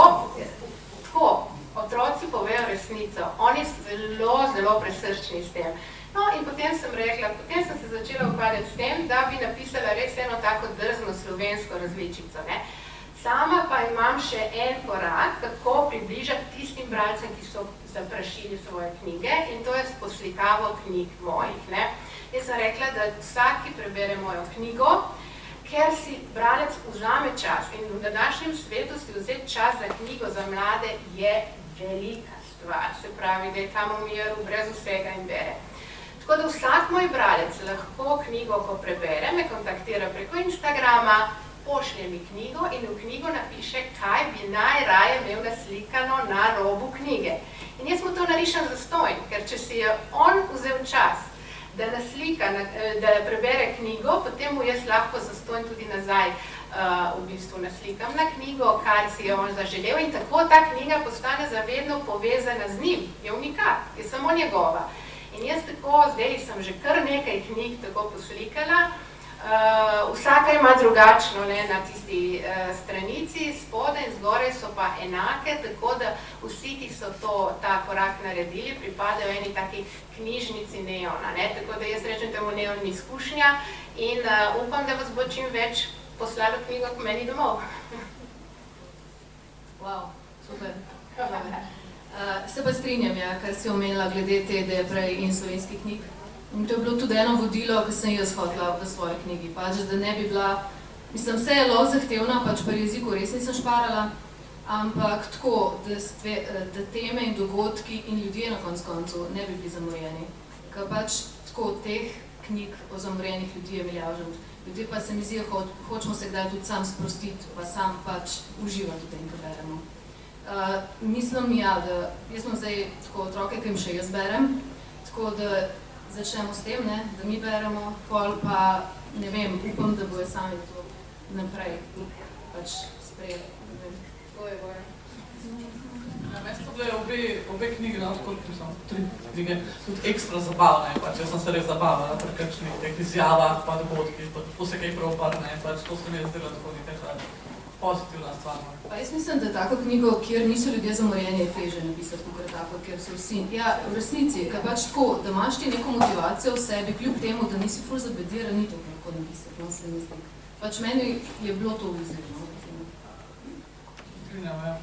tako, otroci povejo resnico. Oni so zelo, zelo presrčni s tem. No, in potem sem rekla, potem sem se začela ukvarjati s tem, da bi napisala res eno tako drzno slovensko različico, ne? Sama pa imam še en korak, kako približati tistim bralcem, ki so zaprašili svoje knjige, in to je s poslikavo knjig mojih, ne. Jaz sem rekla, da vsak, ki prebere mojo knjigo, ker si bralec vzame čas in v današnjem svetu si vzeti čas za knjigo za mlade je velika stvar, se pravi, da je tam v miru, brez vsega in bere. Tako da vsak moj bralec lahko knjigo, ko prebere, me kontaktira preko Instagrama, pošlje mi knjigo in v knjigo napiše, kaj bi najraje imel naslikano na robu knjige. In jaz mu to narišem zastonj, ker če si je on vzel čas, da naslika, da prebere knjigo, potem mu jaz lahko zastonj tudi nazaj v bistvu naslikam na knjigo, kar si je on zaželel in tako ta knjiga postane zavedno povezana z njim. Je unikat, je samo njegova. In jaz tako, zdaj sem že kar nekaj knjig tako poslikala, vsaka ima drugačno na tisti stranici, spodaj in zgoraj so pa enake, tako da vsi, ki so ta korak naredili, pripadajo eni taki knjižnici Neona. Tako da jaz rečem temu Neon izkušnja in upam, da vas bo čim več poslalo knjigo k meni domov. Wow, super. Se pa strinjam, kar si omenila glede te depre in slovenskih knjig. In to je bilo tudi eno vodilo, ki sem jaz hotela v svoji knjigi. Pač, da ne bi bila, mislim, vse je lov zahtevna, pač pri jeziku res nisem šparala, ampak tako, da teme in dogodki in ljudje na koncu ne bi bili zamorjeni. Ker pač tako teh knjig o zamorjenih ljudi je milijavžen. Ljudje pa se mi zdi, hočemo se kdaj tudi sam sprostiti, pa sam pač uživati v tem, ko beremo. Mislim, da jaz imam zdaj tako otroke, ki jim še jaz berem, tako da začnemo s tem, da mi beremo, pol pa, ne vem, upam, da bojo sami to naprej pač sprejeli. Bojo. Namesto da je obe knjige, koliko sem, 3 knjige, tudi ekstra zabavne, pač jaz sem se res zabavala pri kakšnih teh izjavah, pa dogodkih, pa tako se kaj preobrne, pač to se mi je zdelo tako nekaj pozitivna stvar. Pa jaz mislim, da tako knjigo, kjer niso ljudje zamorjeni, je teže napisati, kot tako, kjer so vsi. Ja, v resnici, ker pač tako, da imaš ti neko motivacijo v sebi, kljub temu, da nisi ful zabediran, ni to lahko napisati, no, se mi zdi. Pač meni je bilo to izredno. Strinjam, ja.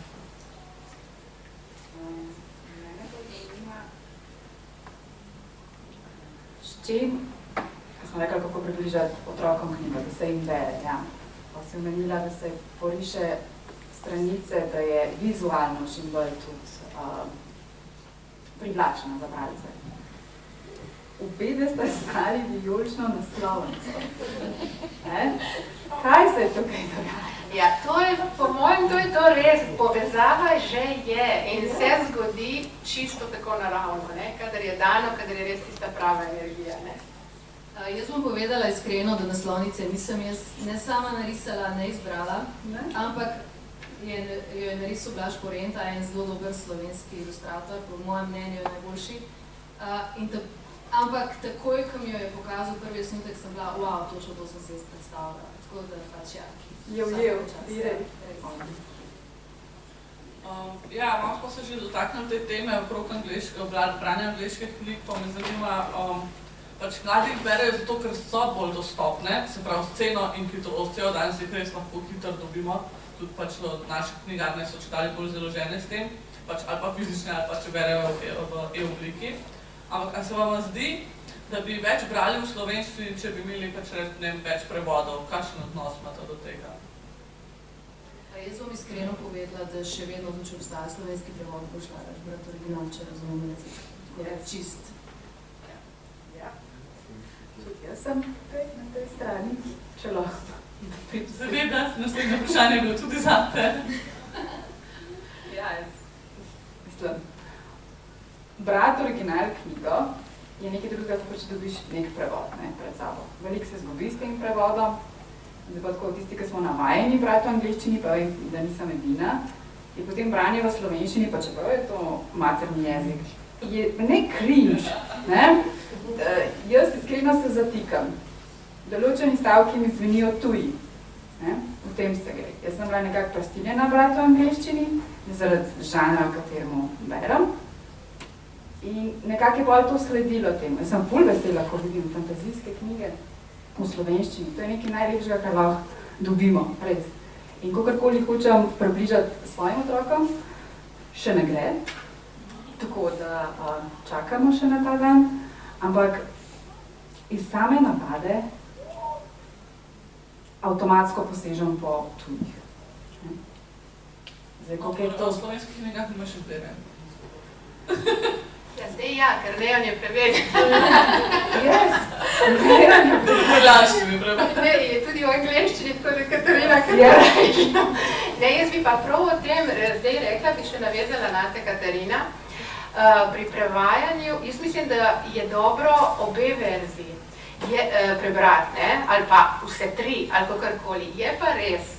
Mene to zanima, s čim, ko smo rekli, kako približati otrokom knjigo, da se jim bere, ja. Pa si omenila, da se poriše stranice, da je vizualno čim bolj tudi privlačna za bralce. Obe ste stali vijolično naslovnico. Kaj se je tukaj dogaja? Ja, to je, po mojem, to je to res, povezava že je in se zgodi čisto tako naravno, kadar je dano, kadar je res tista prava energija, Jaz bom povedala iskreno, da naslovnice nisem jaz ne sama narisala, ne izbrala, ampak jo je narisal Blaž Porenta, en zelo dober slovenski ilustrator, po mojem mnenju je najboljši. Ampak takoj, ko mi jo je pokazal prvi osnutek, sem bila, wow, točno to sem se jaz predstavljala. Tako da pač ja. Direkt. Ja, malo smo se že dotaknili te teme okrog branja angleških knjig, pa me zanima, pač mladi jih berejo zato, ker so bolj dostopne, se pravi s ceno in hitrostjo, danes jih res lahko hitro dobimo, tudi pač naše knjigarne so čedalje bolj založene s tem, pač ali pa fizične, ali pa če berejo v e-obliki. Ampak a se vam zdi, da bi več brali v slovenščini, če bi imeli pač več prevodov? Kakšen odnos imate do tega? Jaz bom iskreno povedala, da še vedno, če obstaja slovenski prevod, bo šla več brati original, če razumem jezik. Tako da čist. Ja. Tudi jaz sem na tej strani, če lahko. Seveda, naslednje vprašanje je bilo tudi zate. Ja, mislim, brati original knjigo je nekaj drugega, ko če dobiš nek prevod pred sabo. Veliko se zgubi s tem prevodom. Zdaj pa tako tisti, ki smo navajeni brati v angleščini, pa vem, da nisem edina, je potem branje v slovenščini, pa čeprav je to materni jezik, je ne cringe, ne? Jaz iskreno se zatikam. Določeni stavki mi zvenijo tuji, ne? V tem se gre. Jaz sem bila nekako pristiljena brati v angleščini, zaradi žanra, v katerem berem. In nekako je bolj to sledilo temu. Jaz sem ful vesela, ko vidim fantazijske knjige v slovenščini. To je nekaj najlepšega, kar lahko dobimo, res. In kakorkoli hočem približati svojim otrokom, še ne gre, tako da čakamo še na ta dan, ampak iz same navade avtomatsko posežem po tujih. Zdaj, koliko je to... V slovenskih knjigah imaš izbere. Ja, zdaj ja, ker Neon je prevedel. Yes. Ne, je tudi v angleščini, tako da Katarina, kar je rekla. Ne, jaz bi pa prav o tem zdaj rekla, bi še navezala na te Katarina. Pri prevajanju, jaz mislim, da je dobro obe verziji prebrati, ne, ali pa vse tri, ali kakorkoli. Je pa res.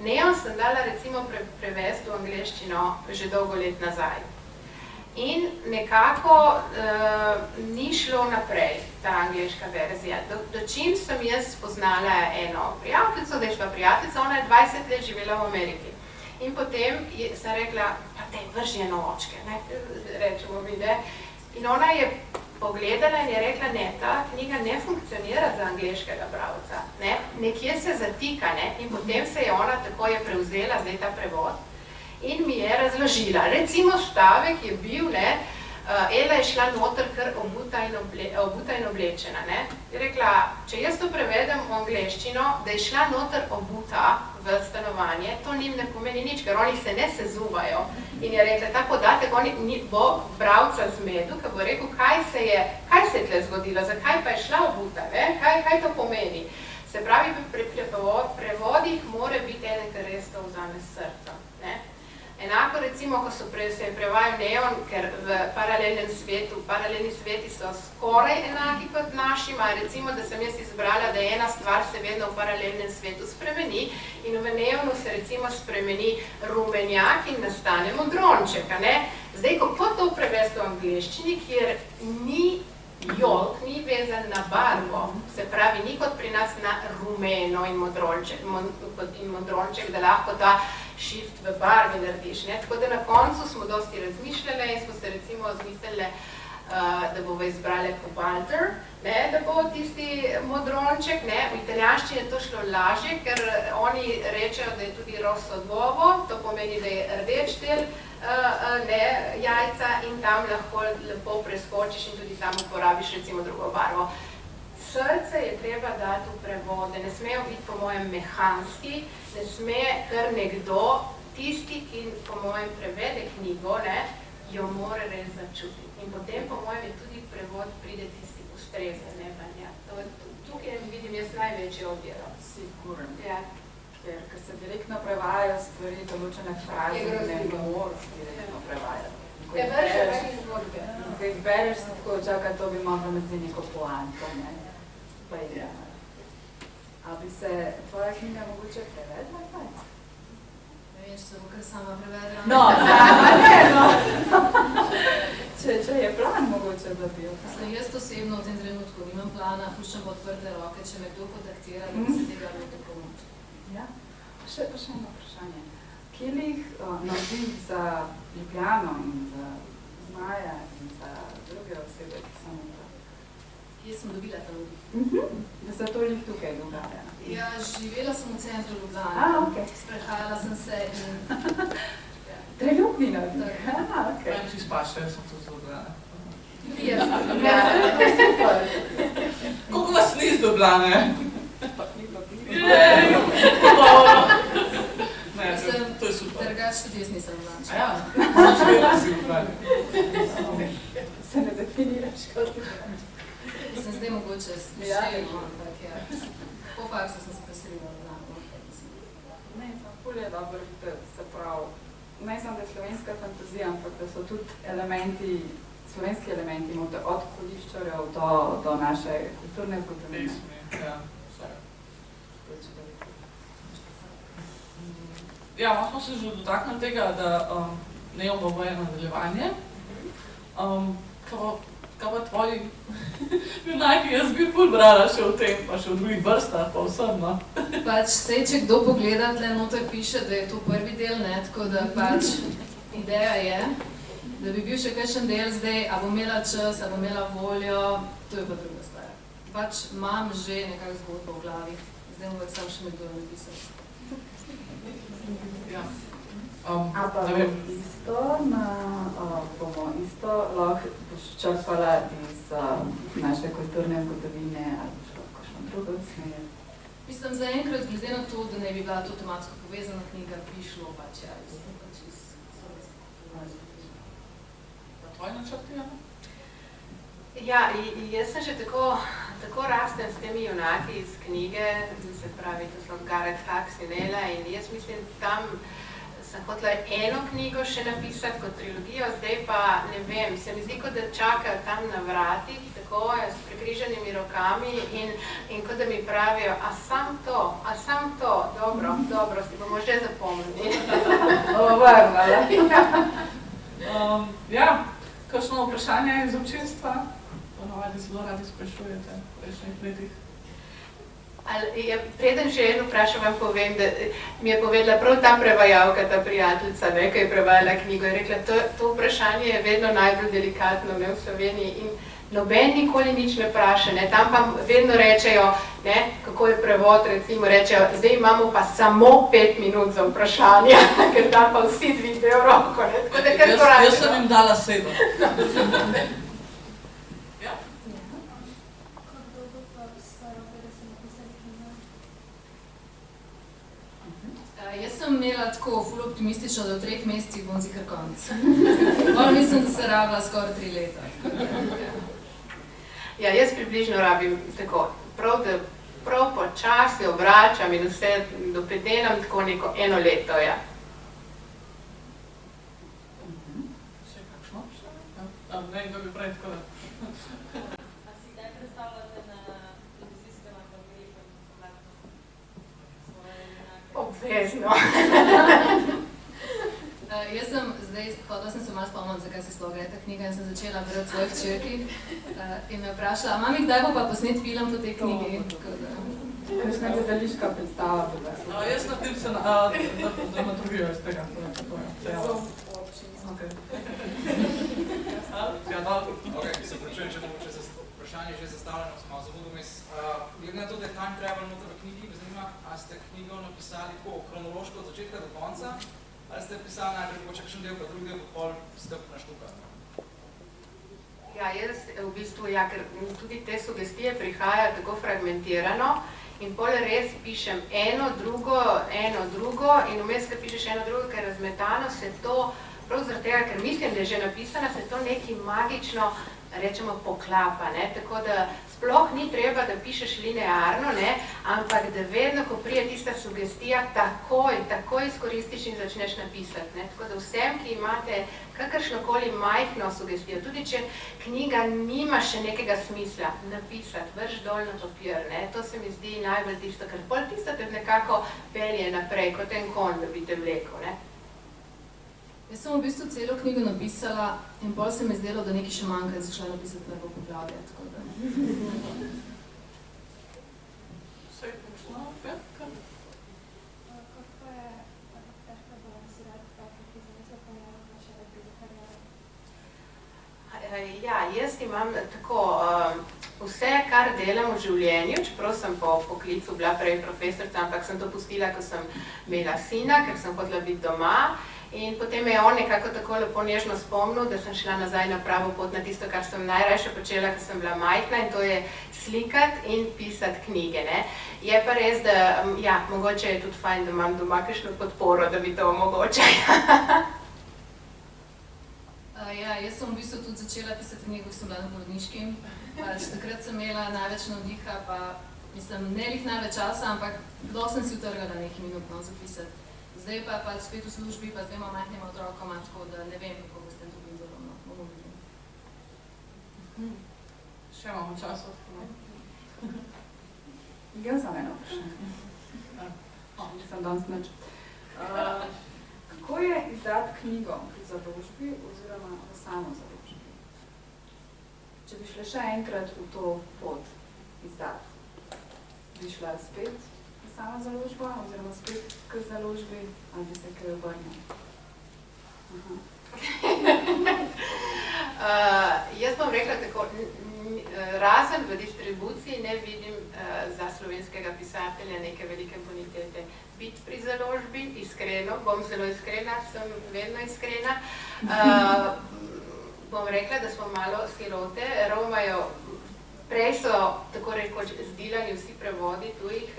Neon sem dala recimo prevesti v angleščino že dolgo let nazaj. In nekako ni šlo naprej ta angleška verzija. Dočim sem jaz spoznala eno prijateljico, da je šla prijateljica, ona je 20 let živela v Ameriki. In potem sem rekla, pa te vrži eno očke, ne, rečemo mi, ne. In ona je pogledala in je rekla, ne, ta knjiga ne funkcionira za angleškega bralca, ne, nekje se zatika, ne, in potem se je ona tako je prevzela zdaj ta prevod. In mi je razložila, recimo stavek je bil, ne, Ela je šla noter kar obuta in oblečena, ne. Je rekla, če jaz to prevedem v angleščino, da je šla noter obuta v stanovanje, to njim ne pomeni nič, ker oni se ne sezuvajo. In je rekla, ta podatek bo bralca zmedel, ker bo rekel, kaj se je tle zgodilo, zakaj pa je šla obuta, ne, kaj to pomeni. Se pravi, pri prevodih mora biti eden, ker res to vzame s srcem, ne. Enako recimo, ko se je prevajal Neon, ker v paralelni sveti so skoraj enaki kot našima, recimo, da sem jaz izbrala, da ena stvar se vedno v paralelnem svetu spremeni in v Neonu se recimo spremeni rumenjak in nastane modronček, ne. Zdaj, kako to prevesti v angleščini, kjer ni jolk, ni vezan na barvo, se pravi, ni kot pri nas na rumeno in modronček, da lahko ta shift v barvi narediš, ne. Tako da na koncu smo dosti razmišljali in smo se recimo zmislili, da bomo izbrali kobalter, ne, da bo tisti modronček, ne. V italijanščini je to šlo lažje, ker oni rečejo, da je tudi rosso d'uovo, to pomeni, da je rdeč del jajca in tam lahko lepo preskočiš in tudi tam uporabiš recimo drugo barvo. Srce je treba dati v prevode, ne smejo biti po mojem mehanski, ne sme kar nekdo, tisti, ki po mojem prevede knjigo, ne, jo mora res začutiti. In potem po mojem je tudi prevod pride tisti ustrezen, ne, Vanja. Tukaj vidim jaz največjo oviro. Sigurno. Ja. Ker se direktno prevajajo stvari, določene fraze, ne moraš direktno prevajati. Ko jih bereš, se tako čaka, to bi moglo imeti neko poanto, ne. Pa je. A bi se tvoja knjiga mogoče prevedla, kaj? Ne vem, če se bo kar sama prevedla. No, sama ne, no. Če je plan mogoče, da bi jo. Jaz osebno v tem trenutku nimam plana, puščam odprte roke, če me kdo kontaktira, da bi se tega lotila pomoč. Ja, pa še eno vprašanje. kilih navdih za Ljubljano in za Zmaja in za druge osebe, ki so nekaj? Kje sem dobila ta navdih? Da se to jih tukaj dogaja. Ja, živela sem v centru Ljubljane. Okay. Sprehajala sem se in... Trenutni navdih? Okay. Meni čisto paše, jaz sem tudi z Ljubljane. Koliko vas ni z Ljubljane? Ne, to je super. Drugač tudi jaz nisem Ljubljanča. Ja, sem živela si v Ljubljani. Se ne definiraš kot Ljubljana. Sem zdaj mogoče slišeno, ampak ja. Po faksu sem se preselila v Ljubljano. Ne, ful je dobro, da se pravi, ne samo da je slovenska fantazija, ampak da so tudi elementi, slovenski elementi, od koliščarjev do naše kulturne zgodovine. Ja, ja, smo se že dotaknili tega, da ne bomo v nadaljevanje. Kaj pa tvoji junaki, jaz bi ful brala še v tem, pa še v drugih vrstah, pa vsem, no. Pač sej, če kdo pogleda, tle noter piše, da je to prvi del, ne, tako da pač ideja je, da bi bil še kakšen del zdaj, a bo imela čas, a bo imela voljo, to je pa druga stvar. Pač imam že nekak zgodbo v glavi, zdaj moram samo še nekdo napisati. Ja. A pa bomo isto lahko boš črpala iz naše kulturne zgodovine ali boš lahko kakšno drugo smer? Mislim, zaenkrat, glede na to, da ne bi bila to tematsko povezana knjiga, bi šlo pač, ja, iz Pa tvoj načrti, Jana? Ja, jaz sem že tako rastem s temi junaki iz knjige, se pravi, to so Gareth Haxinella in jaz mislim, tam sem hotela eno knjigo še napisati kot trilogijo, zdaj pa ne vem, se mi zdi, kot da čakajo tam na vratih, tako s prekrižanimi rokami in kot da mi pravijo, a sam to, dobro, si bomo že zapomnili. Varnala. Ja, kakšno vprašanje iz občinstva? Ponovadi zelo radi sprašujete v prejšnjih letih. Preden še eno vprašam, vam povem, da mi je povedala prav ta prevajalka, ta prijateljica, ki je prevajala knjigo, je rekla, to vprašanje je vedno najbolj delikatno v Sloveniji in noben nikoli nič ne vpraša, tam pa vedno rečejo, kako je prevod, recimo rečejo, zdaj imamo pa samo 5 minut za vprašanje, ker tam pa vsi dvignejo roko, tako da kar koračno. Jaz sem jim dala 7. Jaz sem imela tako ful optimistično, da v 3 mesecih bom zikar konc. Bolj mislim, da se rabila skoraj 3 leta. Ja, jaz približno rabim tako, prav počasi obračam in vse dopedenam tako neko 1 leto, ja. Še kakšno? Ne, da bi prej tako da. A si kdaj predstavljate na televizijskem ali pa velikem plakatu svoje junake? Obvezno. Jaz sem zdaj, hodila sem se malo spomniti, zakaj se sploh gre ta knjiga in sem začela brati svojih hčerki in me vprašala, a mami, kdaj bo pa posnet film po tej knjigi? Kakšna gledališka predstava bo da? Jaz naredim se na dramaturgijo iz tega. Se pričujem, če mogoče vprašanje že zastavljeno, smo malo zavodom iz. Glede na to, da je time travel noter v knjigi, me zanima, a ste knjigo napisali tako kronološko od začetka do konca, ali ste pisali najprej mogoče kakšen del, pa drugi del, pa pol step na štuka? Ja, jaz v bistvu, ja, ker tudi te sugestije prihajajo tako fragmentirano in pol res pišem eno, drugo in vmes, ker pišeš eno, drugo, ker razmetano se to, prav zaradi tega, ker mislim, da je že napisana, se to nekaj magično, rečemo, poklapa, tako da sploh ni treba, da pišeš linearno, ampak da vedno, ko prije tista sugestija, takoj izkoristiš in začneš napisati. Tako da vsem, ki imate kakršnokoli majhno sugestijo, tudi če knjiga nima še nekega smisla, napisati, vrš dol na papir, to se mi zdi najbolj tisto, ker pol tisto te nekako pelje naprej, kot en konj, da bi te vlekel. Jaz sem v bistvu celo knjigo napisala in pol se mi zdelo, da nekaj še manjka, da sem šla napisati prvo poglavje, tako da. Vse je kakšno, Petka? Kako je rekla, da vas Ja, jaz imam tako, vse, kar delam v življenju, čeprav sem po poklicu bila prej profesorica, ampak sem to pustila, ko sem imela sina, ker sem hotela biti doma. In potem me je on nekako tako lepo nežno spomnil, da sem šla nazaj na pravo pot, na tisto, kar sem najrajše počela, ko sem bila majhna, in to je slikati in pisati knjige, ne. Je pa res, da, ja, mogoče je tudi fajn, da imam doma kakšno podporo, da mi to omogoča. Ja, jaz sem v bistvu tudi začela pisati knjigo, ko sem bila na porodniški. Pač takrat sem imela največ navdiha, pa mislim, ne lih največ časa, ampak dosti sem si utrgala nekaj minut zapisati. Zdaj pa pač spet v službi, pa z dvema majhnima otrokoma, tako da ne vem, kako bo s tem tudi zelo, no, bomo videli. Še imamo časa. Ja, za eno vprašanje. Nisem danes nič. Kako je izdati knjigo v založbi oziroma v samo založbi? Če bi šla še enkrat v to pot izdati, bi šla spet v samo založbo oziroma spet k založbi, ali bi se kaj obrnil? Jaz bom rekla tako, razen v distribuciji ne vidim za slovenskega pisatelja neke velike bonitete. Biti pri založbi, iskreno, bom zelo iskrena, sem vedno iskrena. Bom rekla, da smo malo sirote, romajo, prej so tako rekoč zdelani vsi prevodi tujih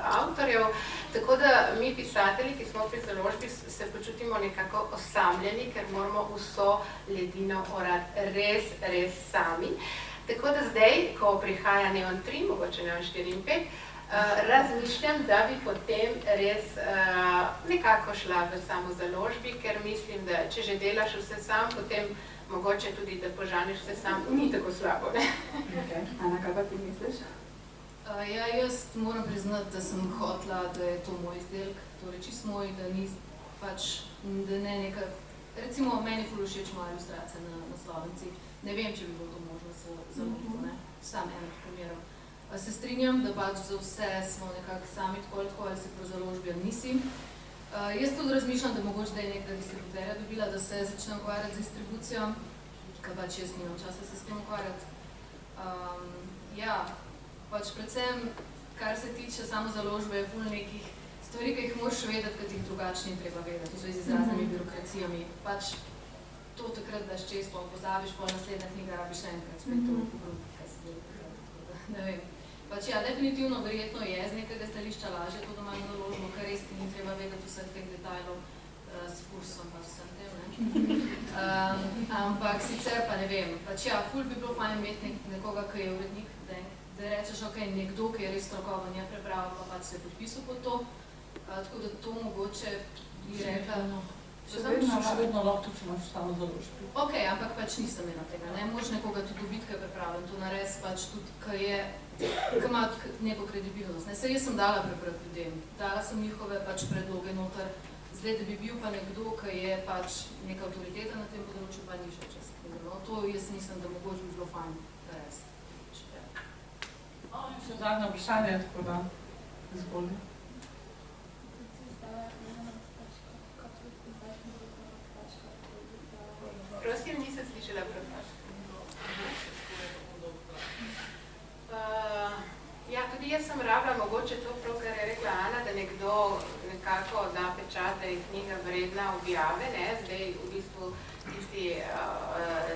avtorjev, tako da mi pisatelji, ki smo pri založbi, se počutimo nekako osamljeni, ker moramo vso ledino orati res, res sami. Tako da zdaj, ko prihaja Neon 3, mogoče Neon 4 in 5, razmišljam, da bi potem res nekako šla v samo založbi, ker mislim, da če že delaš vse sam, potem mogoče tudi, da požaniš vse sam, ni tako slabo, ne? Ana, kaj pa ti misliš? Ja, jaz moram priznati, da sem hotela, da je to moj izdelek, torej čist moj, da ni pač, da ne neka, recimo meni ful všeč moja ilustracija na naslovnici, ne vem, če bi bilo to možno za založbo, ne, sam enak primerov. Se strinjam, da pač za vse smo nekako sami tako, ali si pri založbi ali nisi. Jaz tudi razmišljam, da mogoče zdaj nekaj distributerja dobila, da se začne ukvarjati z distribucijo, ker pač jaz nimam časa se s tem ukvarjati. Ja, pač predvsem, kar se tiče samo založbe, je ful nekih stvari, ki jih moraš vedeti, ker ti jih drugače ni treba vedeti, v zvezi z raznimi birokracijami. Pač to takrat daš čez, pa pozabiš, pa naslednja knjiga rabiš enkrat spet to pogledati, kaj se dela, ne vem. Pač ja, definitivno verjetno je z nekega stališča lažje to, da imaš založbo, ker res ti ni treba vedeti vseh teh detajlov s kursom pa vsem tem, ne. Ampak sicer pa ne vem, pač ja, ful bi bilo fajn imeti nekoga, ki je urednik, da rečeš, ok, nekdo, ki je res strokoven, je prebral, pa pač se je podpisal pod to, tako da to mogoče bi rekla, Še vedno lahko tudi, če imaš samo založbi. Ok, ampak pač nisem imela tega, ne, moraš nekoga tudi dobiti, ki je pripravljen to narediti, pač tudi, ki ima neko kredibilnost, ne, saj jaz sem dala prebrati ljudem, dala sem njihove pač predloge noter, zdaj, da bi bil pa nekdo, ki je pač neka avtoriteta na tem področju, pa ni še čas knjiga, no, to jaz mislim, da mogoče bi bilo fajn narediti. Še zadnje vprašanje, tako da izvoli. Prosim, nisem slišala prepač. Ja, tudi jaz sem rabila mogoče to prav, kar je rekla Ana, da nekdo nekako da pečate in knjiga vredna objave, ne, zdaj v bistvu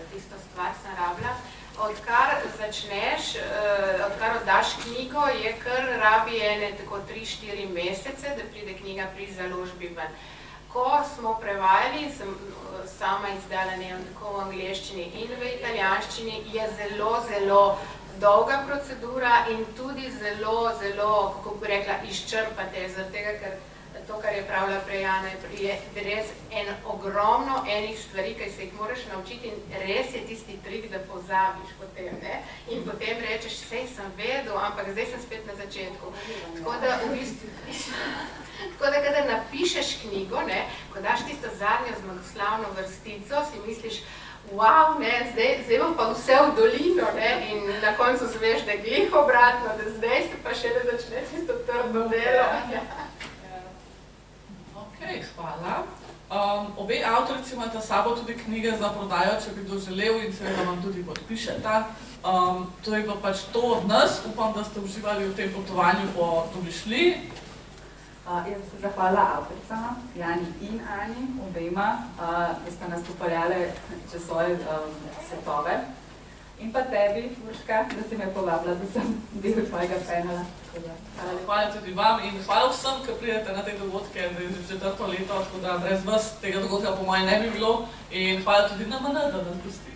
tisto stvar sem rabila. Odkar začneš, odkar oddaš knjigo, je kar rabi ene tako 3-4 mesece, da pride knjiga pri založbi ven. Ko smo prevajali, sem sama izdala Neon tako v angleščini in v italijanščini, je zelo, zelo dolga procedura in tudi zelo, zelo, kako bi rekla, izčrpate, zaradi tega, ker to, kar je pravila prej Ana, je res ogromno enih stvari, ki se jih moraš naučiti in res je tisti trik, da pozabiš potem, ne? In potem rečeš, sej sem vedel, ampak zdaj sem spet na začetku. Tako da v bistvu... Tako da, kadar napišeš knjigo, ne, ko daš tisto zadnjo zmagoslavno vrstico, si misliš, wow, ne, zdaj bom pa vse v dolino, ne, in na koncu zveš, da je glih obratno, da zdaj se pa šele začne tisto trdo delo. Ok, hvala. Obe avtorici imata s sabo tudi knjige za prodajo, če bi kdo želel in seveda vam tudi podpišeta. To je pa pač to od nas, upam, da ste uživali v tem potovanju po Domišljiji. Jaz bi se zahvalila avtoricama, Jani in Ani, obema, da ste nas popeljale čez svoje svetove. In pa tebi, Urška, da si me povabila, da sem del tvojega panela. Hvala tudi vam in hvala vsem, ki pridete na te dogodke, da je že 4. leto, tako da brez vas tega dogodka po mojem ne bi bilo. In hvala tudi na MN, da nas gosti.